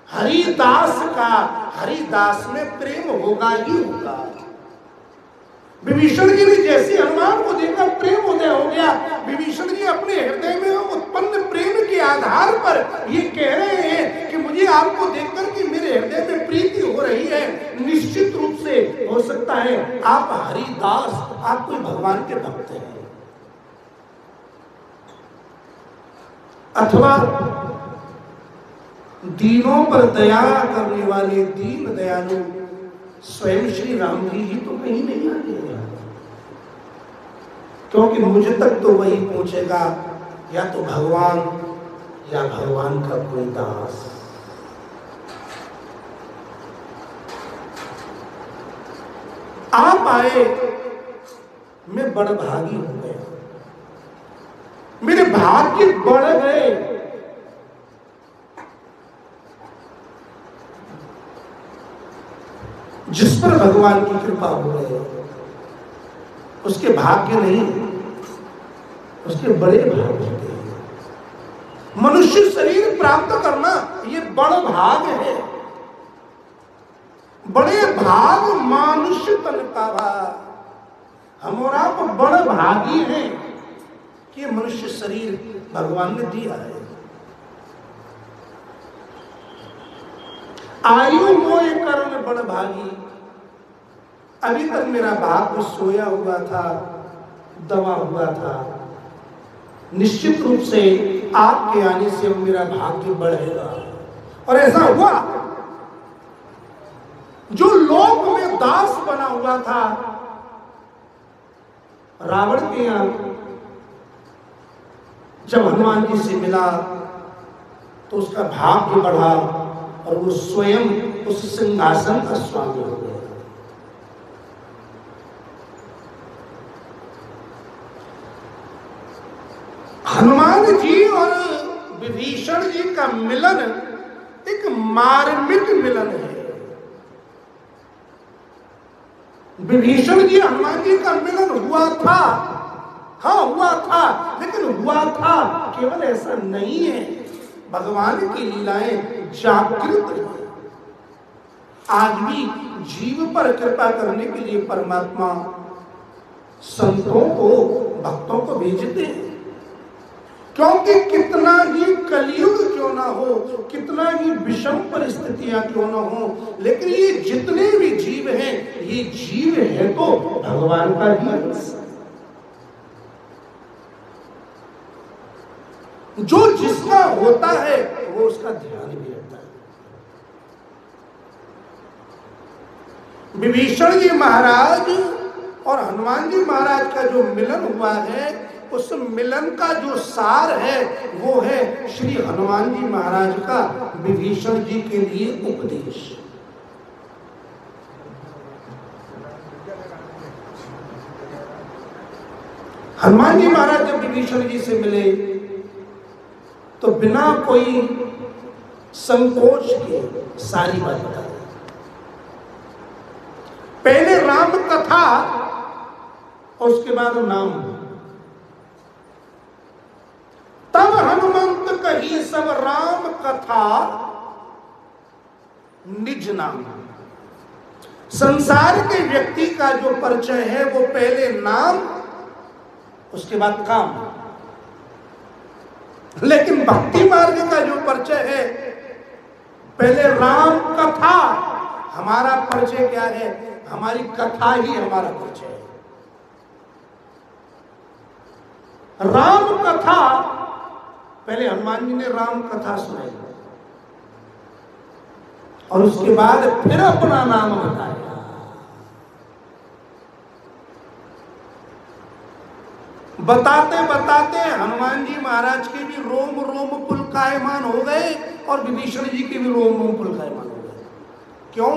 हरिदास का हरिदास में प्रेम होगा ही होगा। विभीषण जी ने जैसे हनुमान को देखकर प्रेम उदय हो गया, विभीषण जी अपने हृदय में उत्पन्न प्रेम के आधार पर ये कह रहे हैं कि मुझे आपको देखकर कि मेरे हृदय में प्रीति हो रही है। निश्चित रूप से हो सकता है आप हरिदास, आप कोई भगवान के भक्त हैं, अथवा दीनों पर दया करने वाले दीन दयालु स्वयं श्री राम जी ही तो कहीं नहीं आ गए। क्योंकि मुझे तक तो वही पहुंचेगा, या तो भगवान या भगवान का कोई दास। आप आए, मैं बड़ भागी हो गया, मेरे भाग्य बढ़ गए। जिस पर भगवान की कृपा हो गई उसके भाग्य नहीं, उसके बड़े भाग्य होते हैं। मनुष्य शरीर प्राप्त करना ये बड़ भाग है। बड़े भाग मानुष्य तन पावा। हम और आप बड़ भागी हैं कि मनुष्य शरीर भगवान ने दिया है। आयु मोए करण बड़ भागी। अभी तक मेरा भाग्य सोया हुआ था, दबा हुआ था। निश्चित रूप से आपके आने से मेरा भाग्य बढ़ेगा। और ऐसा हुआ, जो लोक में दास बना हुआ था रावण के यहां, जब हनुमान जी से मिला तो उसका भाग्य बढ़ा और वो स्वयं उस सिंहासन का स्वामी हो गया। हनुमान जी और विभीषण जी का मिलन एक मार्मिक मिलन है। विभीषण जी हनुमान जी का मिलन हुआ था, हाँ हुआ था, लेकिन हुआ था केवल ऐसा नहीं है। भगवान की लीलाएं जागृत है। आज भी जीव पर कृपा करने के लिए परमात्मा संतों को, भक्तों को भेजते हैं। क्योंकि कितना ही कलयुग क्यों ना हो, कितना ही विषम परिस्थितियां क्यों ना हो, लेकिन ये जितने भी जीव हैं, ये जीव है तो भगवान का ही अंश। जो जिसका होता है वो उसका ध्यान भी रहता है। विभीषण जी महाराज और हनुमान जी महाराज का जो मिलन हुआ है, उस मिलन का जो सार है वो है श्री हनुमान जी महाराज का विभीषण जी के लिए उपदेश। हनुमान जी महाराज जब विभीषण जी से मिले तो बिना कोई संकोच के सारी बात बता दी। पहले राम कथा और उसके बाद नाम। तब हनुमंत कही सब राम कथा निज नाम। संसार के व्यक्ति का जो परिचय है वो पहले नाम उसके बाद काम। लेकिन भक्ति मार्ग का जो परिचय है पहले राम कथा। हमारा परिचय क्या है? हमारी कथा ही हमारा परिचय है। राम कथा पहले हनुमान जी ने राम कथा सुनाई और उसके बाद फिर अपना नाम बताया। बताते बताते हनुमान जी महाराज के भी रोम रोम पुलकायमान हो गए और विभीषण जी के भी रोम रोम पुलकायमान हो गए। क्यों?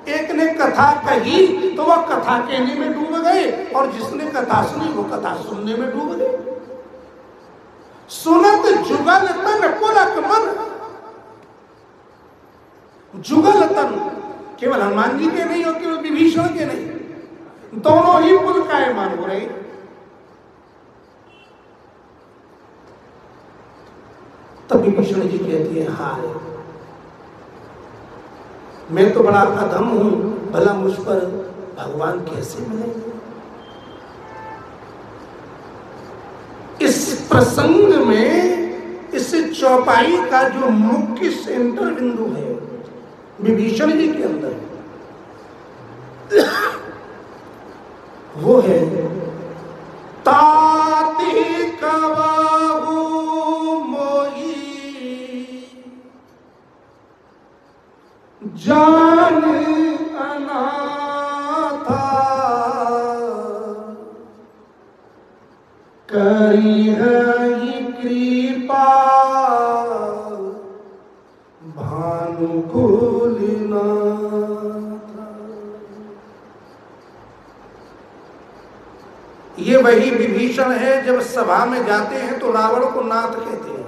एक ने कथा कही तो वह कथा कहने में डूब गए और जिसने कथा सुनी वो कथा सुनने में डूब गए। सुनत जुगल तन पुलक मन। जुगल तन केवल हनुमान जी के नहीं और केवल विभीषण के नहीं, दोनों ही पुलकायमान हो रहे। तब विभीषण जी कहती है, हाय मैं तो बड़ा अधम हूं, भला मुझ पर भगवान कैसे मिलेंगे? इस प्रसंग में इस चौपाई का जो मुख्य सेंटर बिंदु है विभीषण जी के अंदर वो है ताति कवहु मोही जान अनाथा करी है कृपा भानुकुल नाथा। ये वही विभीषण है जब सभा में जाते हैं तो रावण को नाथ कहते हैं।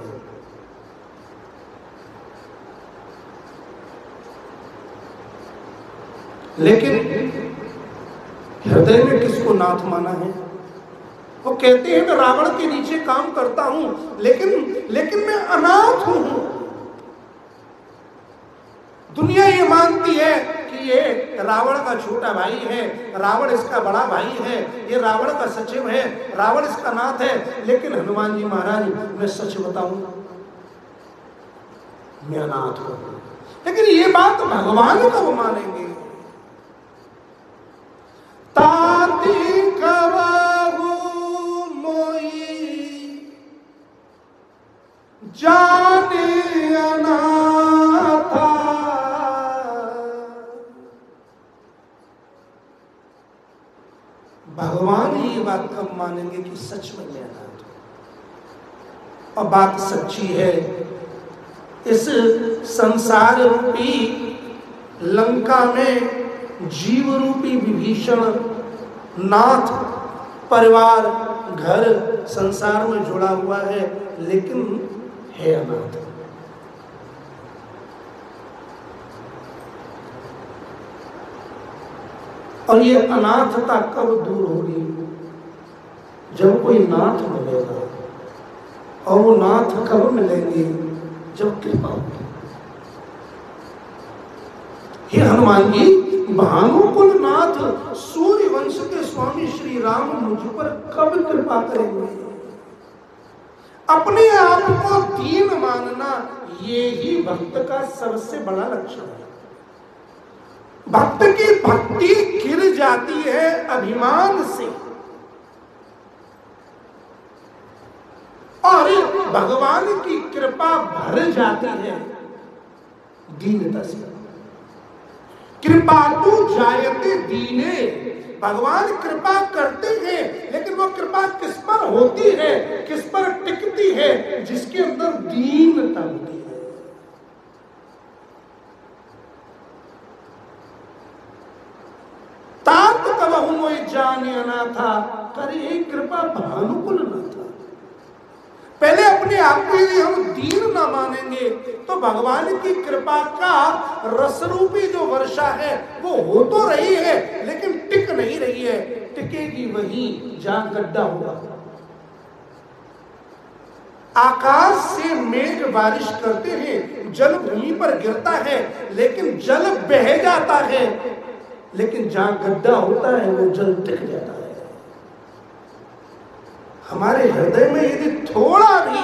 लेकिन हृदय में किसको नाथ माना है? वो कहते हैं मैं रावण के नीचे काम करता हूं लेकिन मैं अनाथ हूं। दुनिया ये मानती है कि ये रावण का छोटा भाई है, रावण इसका बड़ा भाई है, ये रावण का सचिव है, रावण इसका नाथ है। लेकिन हनुमान जी महाराज मैं सच बताऊं मैं अनाथ हूं। लेकिन ये बात भगवान कब मानेंगे? ताति कवहु मोही जाने अनाथा। भगवान ये बात कब मानेंगे कि सच में मैं अनाथ हूं? और बात सच्ची है। इस संसार रूपी लंका में जीव रूपी विभीषण नाथ परिवार घर संसार में जुड़ा हुआ है लेकिन है अनाथ। और ये अनाथता कब दूर होगी? जब कोई नाथ मिलेगा। और वो नाथ कब मिलेंगे? जब कृपा होगी। हे हनुमान जी, भानुकुल नाथ सूर्य वंश के स्वामी श्री राम मुझ पर कब कृपा करेंगे? अपने आप को दीन मानना ये ही भक्त का सबसे बड़ा लक्षण है। भक्त की भक्ति गिर जाती है अभिमान से और भगवान की कृपा भर जाती है दीनता से। कृपा तो जायते दीने। भगवान कृपा करते हैं लेकिन वो कृपा किस पर होती है, किस पर टिकती है? जिसके अंदर दीनता होती है। तात कबहु मोहि जाने अनाथा करे कृपा भानुकुल न था। पहले अपने आप को यदि हम दीन न मानेंगे तो भगवान की कृपा का रसरूपी जो वर्षा है वो हो तो रही है लेकिन टिक नहीं रही है। टिकेगी वहीं जहां गड्ढा होगा। आकाश से मेघ बारिश करते हैं, जल भूमि पर गिरता है लेकिन जल बह जाता है, लेकिन जहां गड्ढा होता है वो जल टिक जाता है। हमारे हृदय में यदि थोड़ा भी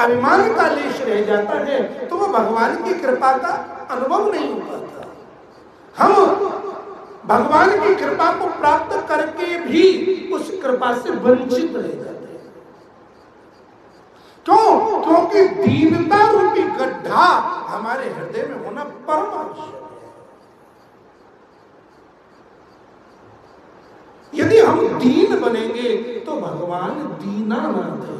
अभिमान का लेश रह जाता है तो वो भगवान की कृपा का अनुभव नहीं हो पाता। हम भगवान की कृपा को प्राप्त करके भी उस कृपा से वंचित रह जाते हैं। क्यों? क्योंकि दीनता रूपी गड्ढा हमारे हृदय में होना परम आवश्यक है। यदि हम दीन बनेंगे तो भगवान दीनानाथ है,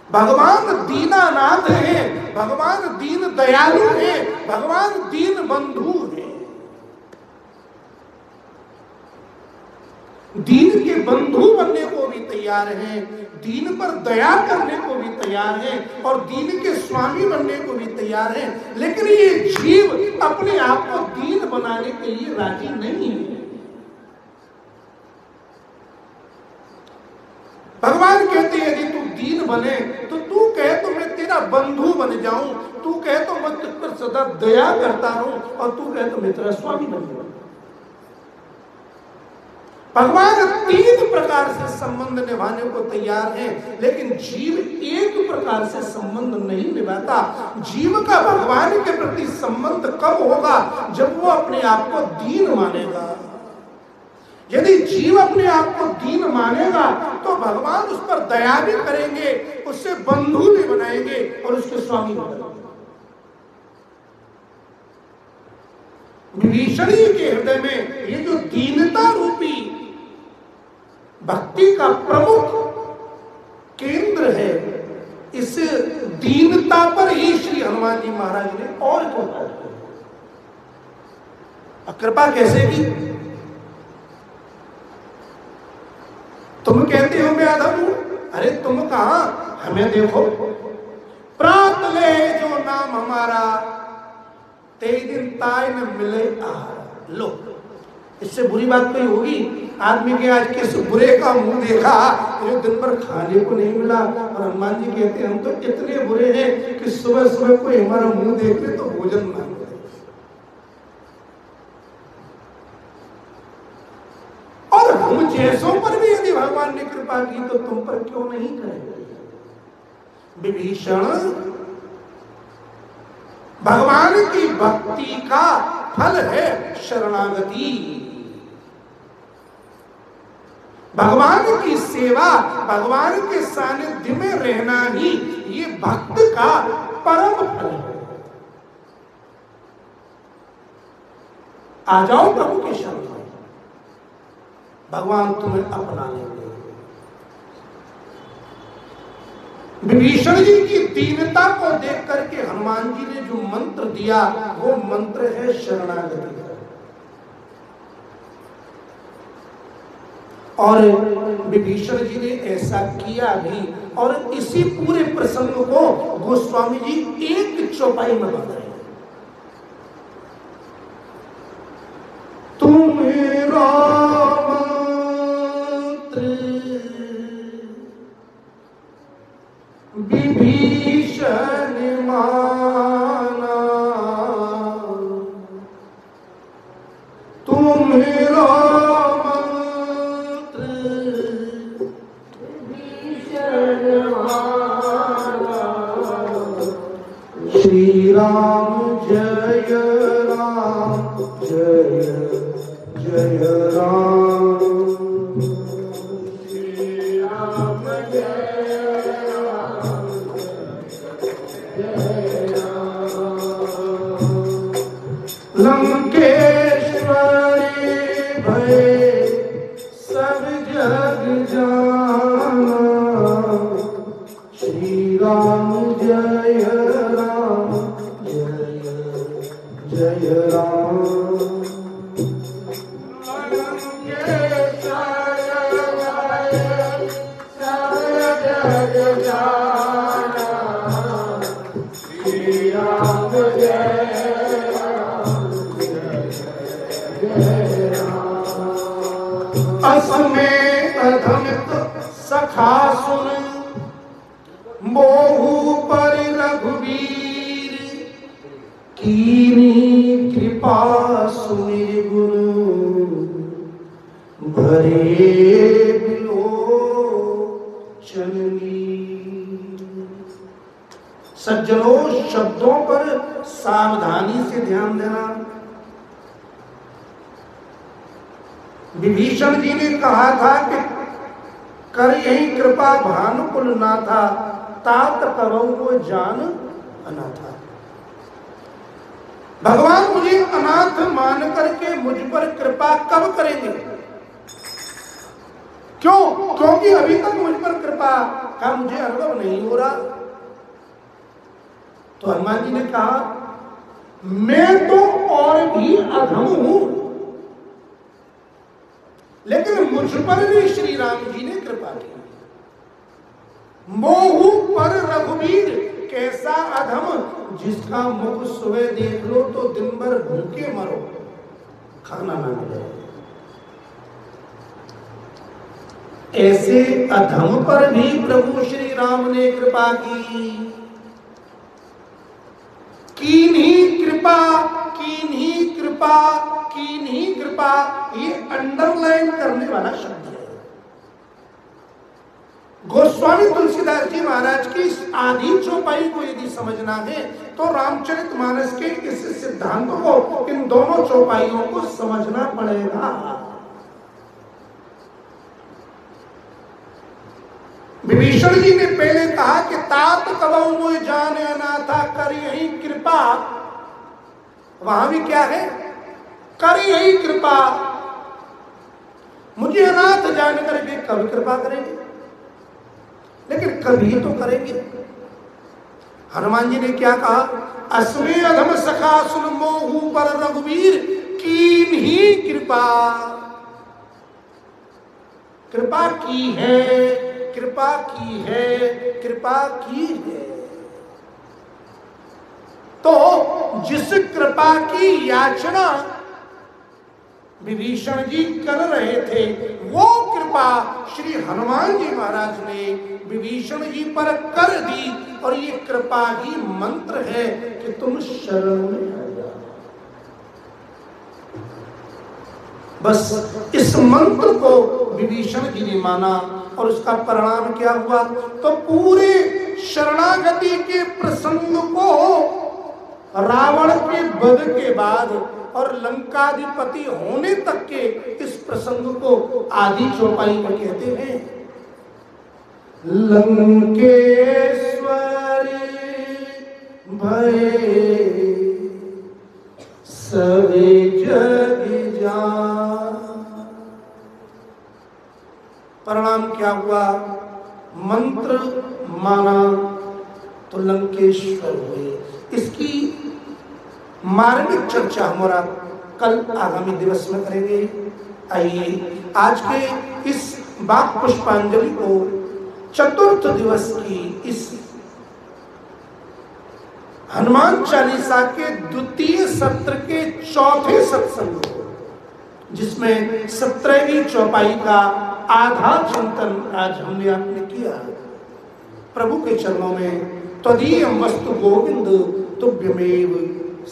भगवान दीनानाथ है, भगवान दीन दयालु है, भगवान दीन बंधु है। दीन के बंधु बनने को भी तैयार हैं, दीन पर दया करने को भी तैयार हैं और दीन के स्वामी बनने को भी तैयार हैं। लेकिन ये जीव अपने आप को दीन बनाने के लिए राजी नहीं है। भगवान कहते हैं यदि तू दीन बने तो तू कहे तो मैं तेरा बंधु बन जाऊं, तू कहे तो मैं तुझ पर सदा दया करता रहूं और तू कहे तो मैं तेरा स्वामी बन जाऊं। भगवान तीन प्रकार से संबंध निभाने को तैयार है लेकिन जीव एक प्रकार से संबंध नहीं निभाता। जीव का भगवान के प्रति संबंध कब होगा? जब वो अपने आप को दीन मानेगा। यदि जीव अपने आप को दीन मानेगा तो भगवान उस पर दया भी करेंगे, उससे बंधु भी बनाएंगे और उसके स्वामी भी बनाएंगे। विभीषण के हृदय में ये जो दीनता रूपी भक्ति का प्रमुख केंद्र है, इस दीनता पर ही श्री हनुमान जी महाराज ने और कृपा की। कृपा कैसे की? तुम कहते हो मैं अधम हूं, अरे तुम कहां, हमें देखो। प्रात ले जो नाम हमारा, ते दिन ताय न मिले आहार। लो, इससे बुरी बात कोई होगी? आदमी के आज किस बुरे का मुंह देखा जो दिन भर खाने को नहीं मिला। और हनुमान जी कहते हैं हम तो इतने बुरे हैं कि सुबह सुबह कोई हमारा मुंह देख ले तो भोजन ना मिले। और हम जैसों पर भी यदि भगवान ने कृपा की तो तुम पर क्यों नहीं करेंगे? विभीषण, भगवान की भक्ति का फल है शरणागति। भगवान की सेवा, भगवान के सानिध्य में रहना ही ये भक्त का परम फल है। आ जाओ प्रभु के शरण में, भगवान तुम्हें अपना लेंगे। विभीषण जी की दीनता को देख करके हनुमान जी ने जो मंत्र दिया वो मंत्र है शरणागति। और विभीषण जी ने ऐसा किया भी और इसी पूरे प्रसंग को गोस्वामी जी एक चौपाई में बता रहे हैं। तुम्हें विभीषण माना, तुम्हें श्री राम जय राम जय जय राम, श्री राम जय राम जय राम। लंकेश्वरी भय सब जग जाना, श्री राम जय राम जय राम। लंकेश्वर जननी। सज्जनों, शब्दों पर सावधानी से ध्यान देना। विभीषण जी ने कहा था कि कर यही कृपा भानुकुल नाथा, तात करो वो जान अनाथा। भगवान मुझे अनाथ मान करके मुझ पर कृपा कब करेंगे? क्यों? क्योंकि अभी तक मुझ पर कृपा का मुझे अनुभव नहीं हो रहा। तो हनुमान जी ने कहा, मैं तो और भी अधम हूं, लेकिन मुझ पर भी श्री राम जी ने कृपा की। मोहू पर रघुवीर कैसा अधम, जिसका मुख सुबह देख लो तो दिन भर भूखे मरो, खाना ना मिले। ऐसे अधम पर भी प्रभु श्री राम ने कृपा की। कीन्ही कृपा, कीन्ही कृपा, कीन्ही कृपा, ये अंडरलाइन करने वाला शब्द है। गोस्वामी तुलसीदास जी महाराज की इस आधी चौपाई को यदि समझना है तो रामचरितमानस के इस सिद्धांत को, इन दोनों चौपाइयों को समझना पड़ेगा। विभीषण जी ने पहले कहा कि तात कबहु मोहि जाने अनाथा, कर यही कृपा। वहां भी क्या है? कर यही कृपा। मुझे अनाथ जान करके कभी कृपा करेंगे, लेकिन कभी तो करेंगे। हनुमान जी ने क्या कहा? अस्मे अधम सखा सुन मोहू पर रघुवीर, कीन्ही कृपा। कृपा की है, कृपा की है, कृपा की है। तो जिस कृपा की याचना विभीषण जी कर रहे थे, वो कृपा श्री हनुमान जी महाराज ने विभीषण जी पर कर दी। और ये कृपा ही मंत्र है कि तुम शरण में आ जाओ। बस इस मंत्र को विभीषण जी ने माना और उसका परिणाम क्या हुआ? तो पूरे शरणागति के प्रसंग को रावण के वध के बाद और लंकाधिपति होने तक के इस प्रसंग को आदि चौपाई में कहते हैं। लंकेश्वरी भये सवे जग जान। परिणाम क्या हुआ? मंत्र माना तो लंकेश्वर हुए। इसकी मार्मिक चर्चा हमारा कल आगामी दिवस में करेंगे। आइए आज के इस वाक पुष्पांजलि को चतुर्थ दिवस की इस हनुमान चालीसा के द्वितीय सत्र के चौथे सत्संग को, जिसमें 17वीं चौपाई का आधा चिंतन आज हमने आपने किया, प्रभु के चरणों में त्वदीय वस्तु गोविंद तुभ्यमेव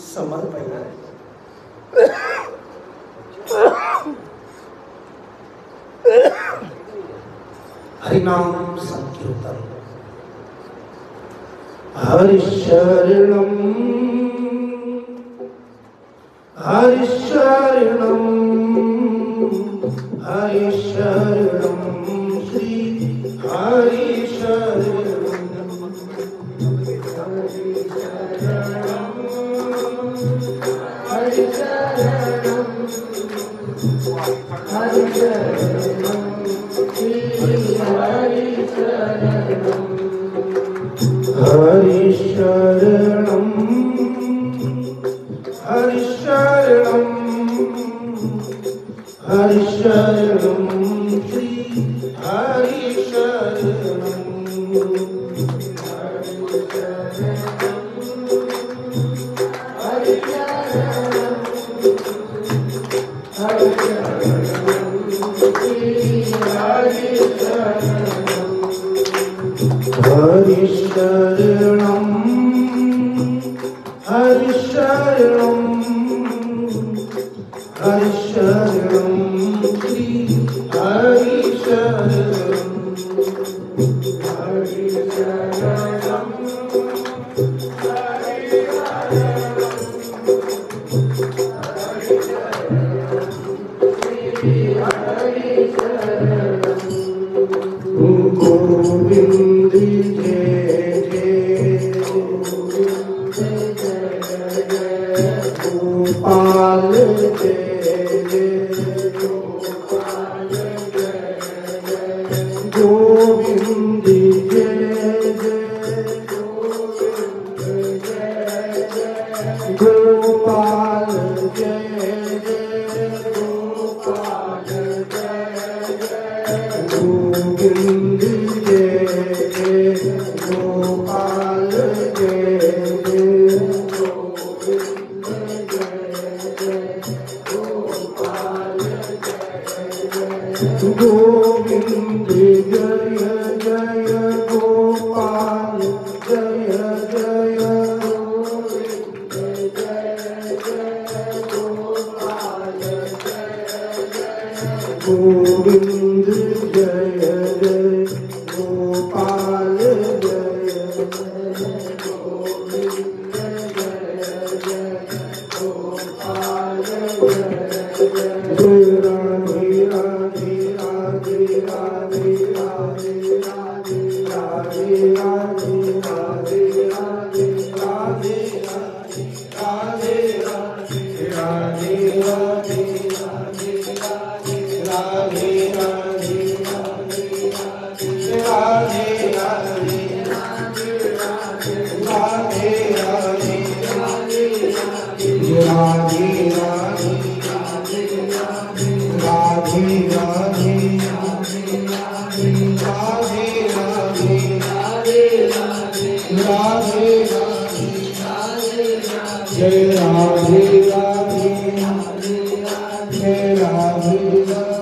समर्पयामि। हरिनाम संकीर्तन। हरिशरणं हरिशरणं हरिशरणं श्री हरिशरणं हरिशरणं हरिशरणं हरिशरणं श्री हरिशरणं हरिशरणं हरिशरणं हरिशरणं श्री हरिशरणं। गोविंद जय जय गोपाल जय जय गोविंद जय जय गोपाल जय जय गोपाल जय जय गोविंद जय जय गोपाल जय जय गोविंद जय जय गोपाल जय जय गोविंद जय जय गोपाल जय गोपाल जय राधे राधे राधे राधे राधे राधे राधे राधे राधे राधे राधे राधे राधे राधे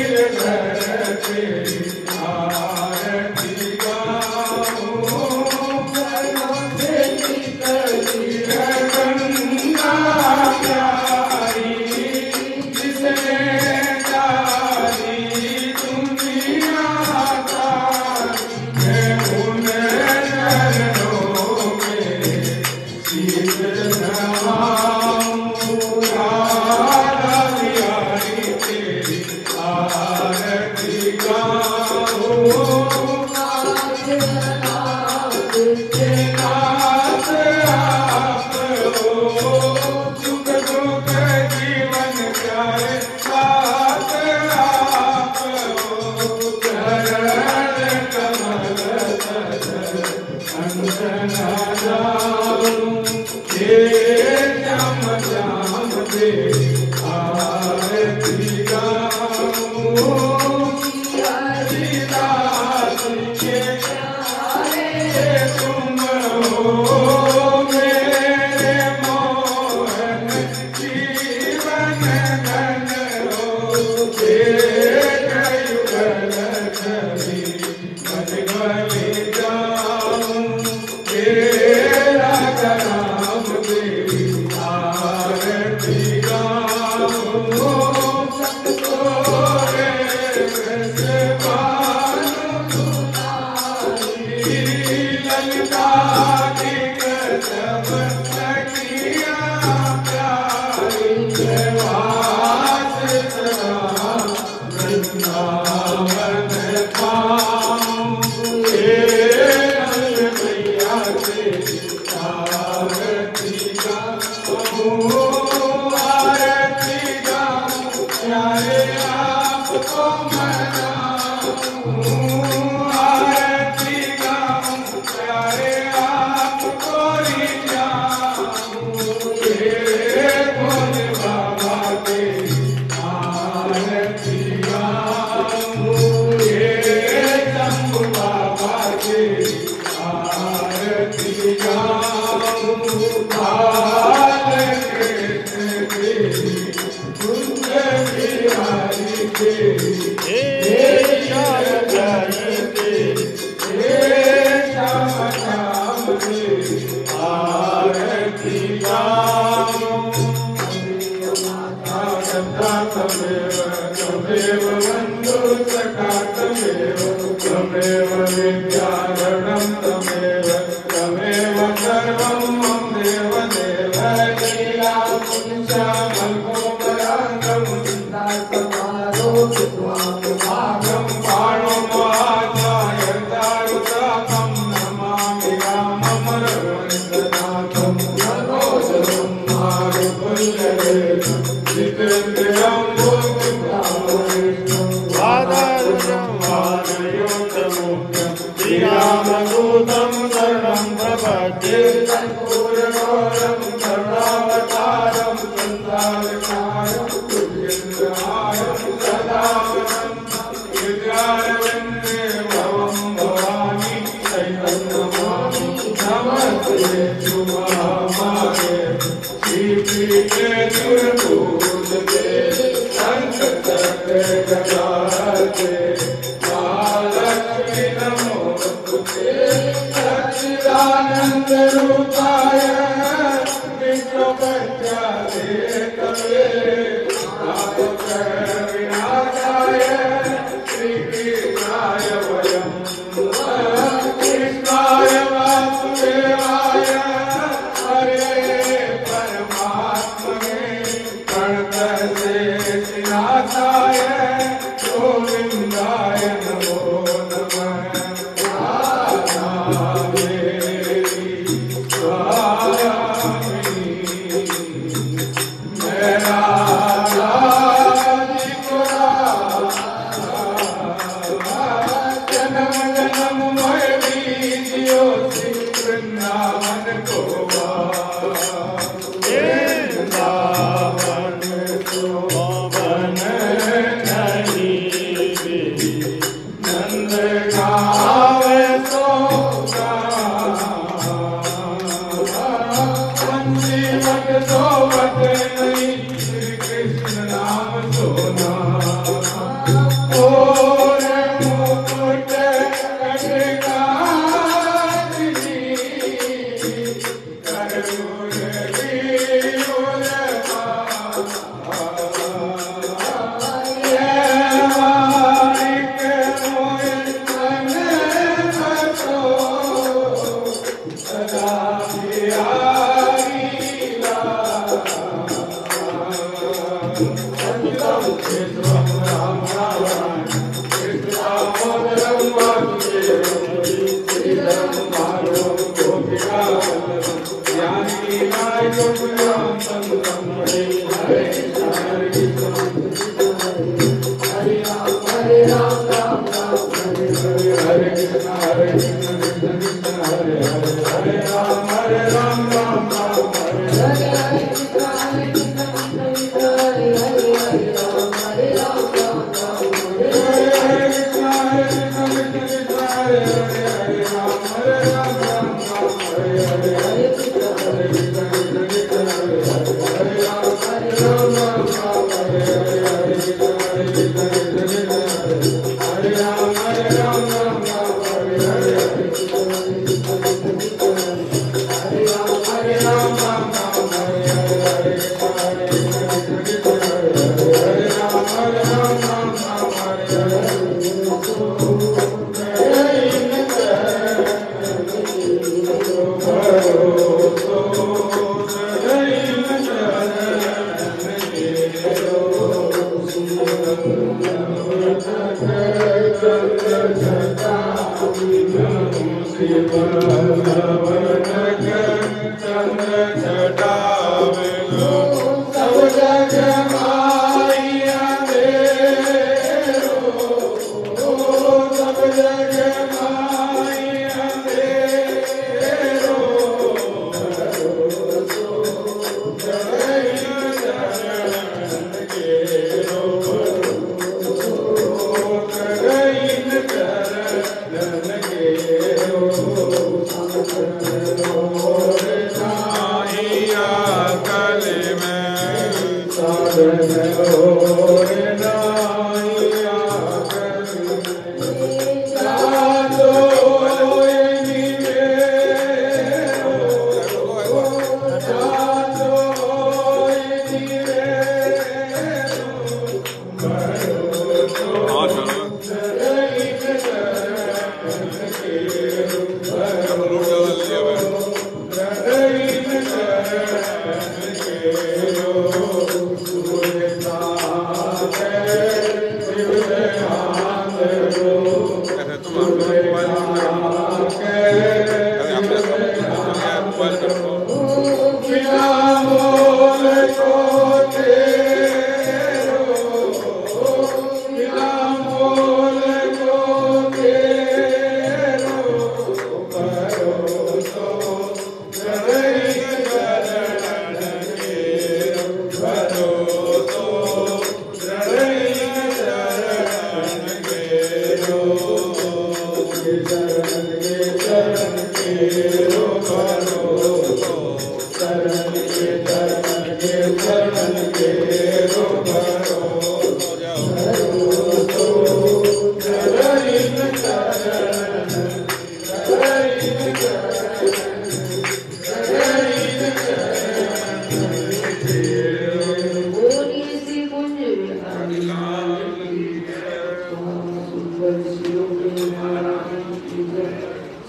गिर Govinda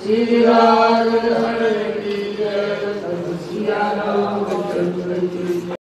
श्री राम की जय, श्री राम।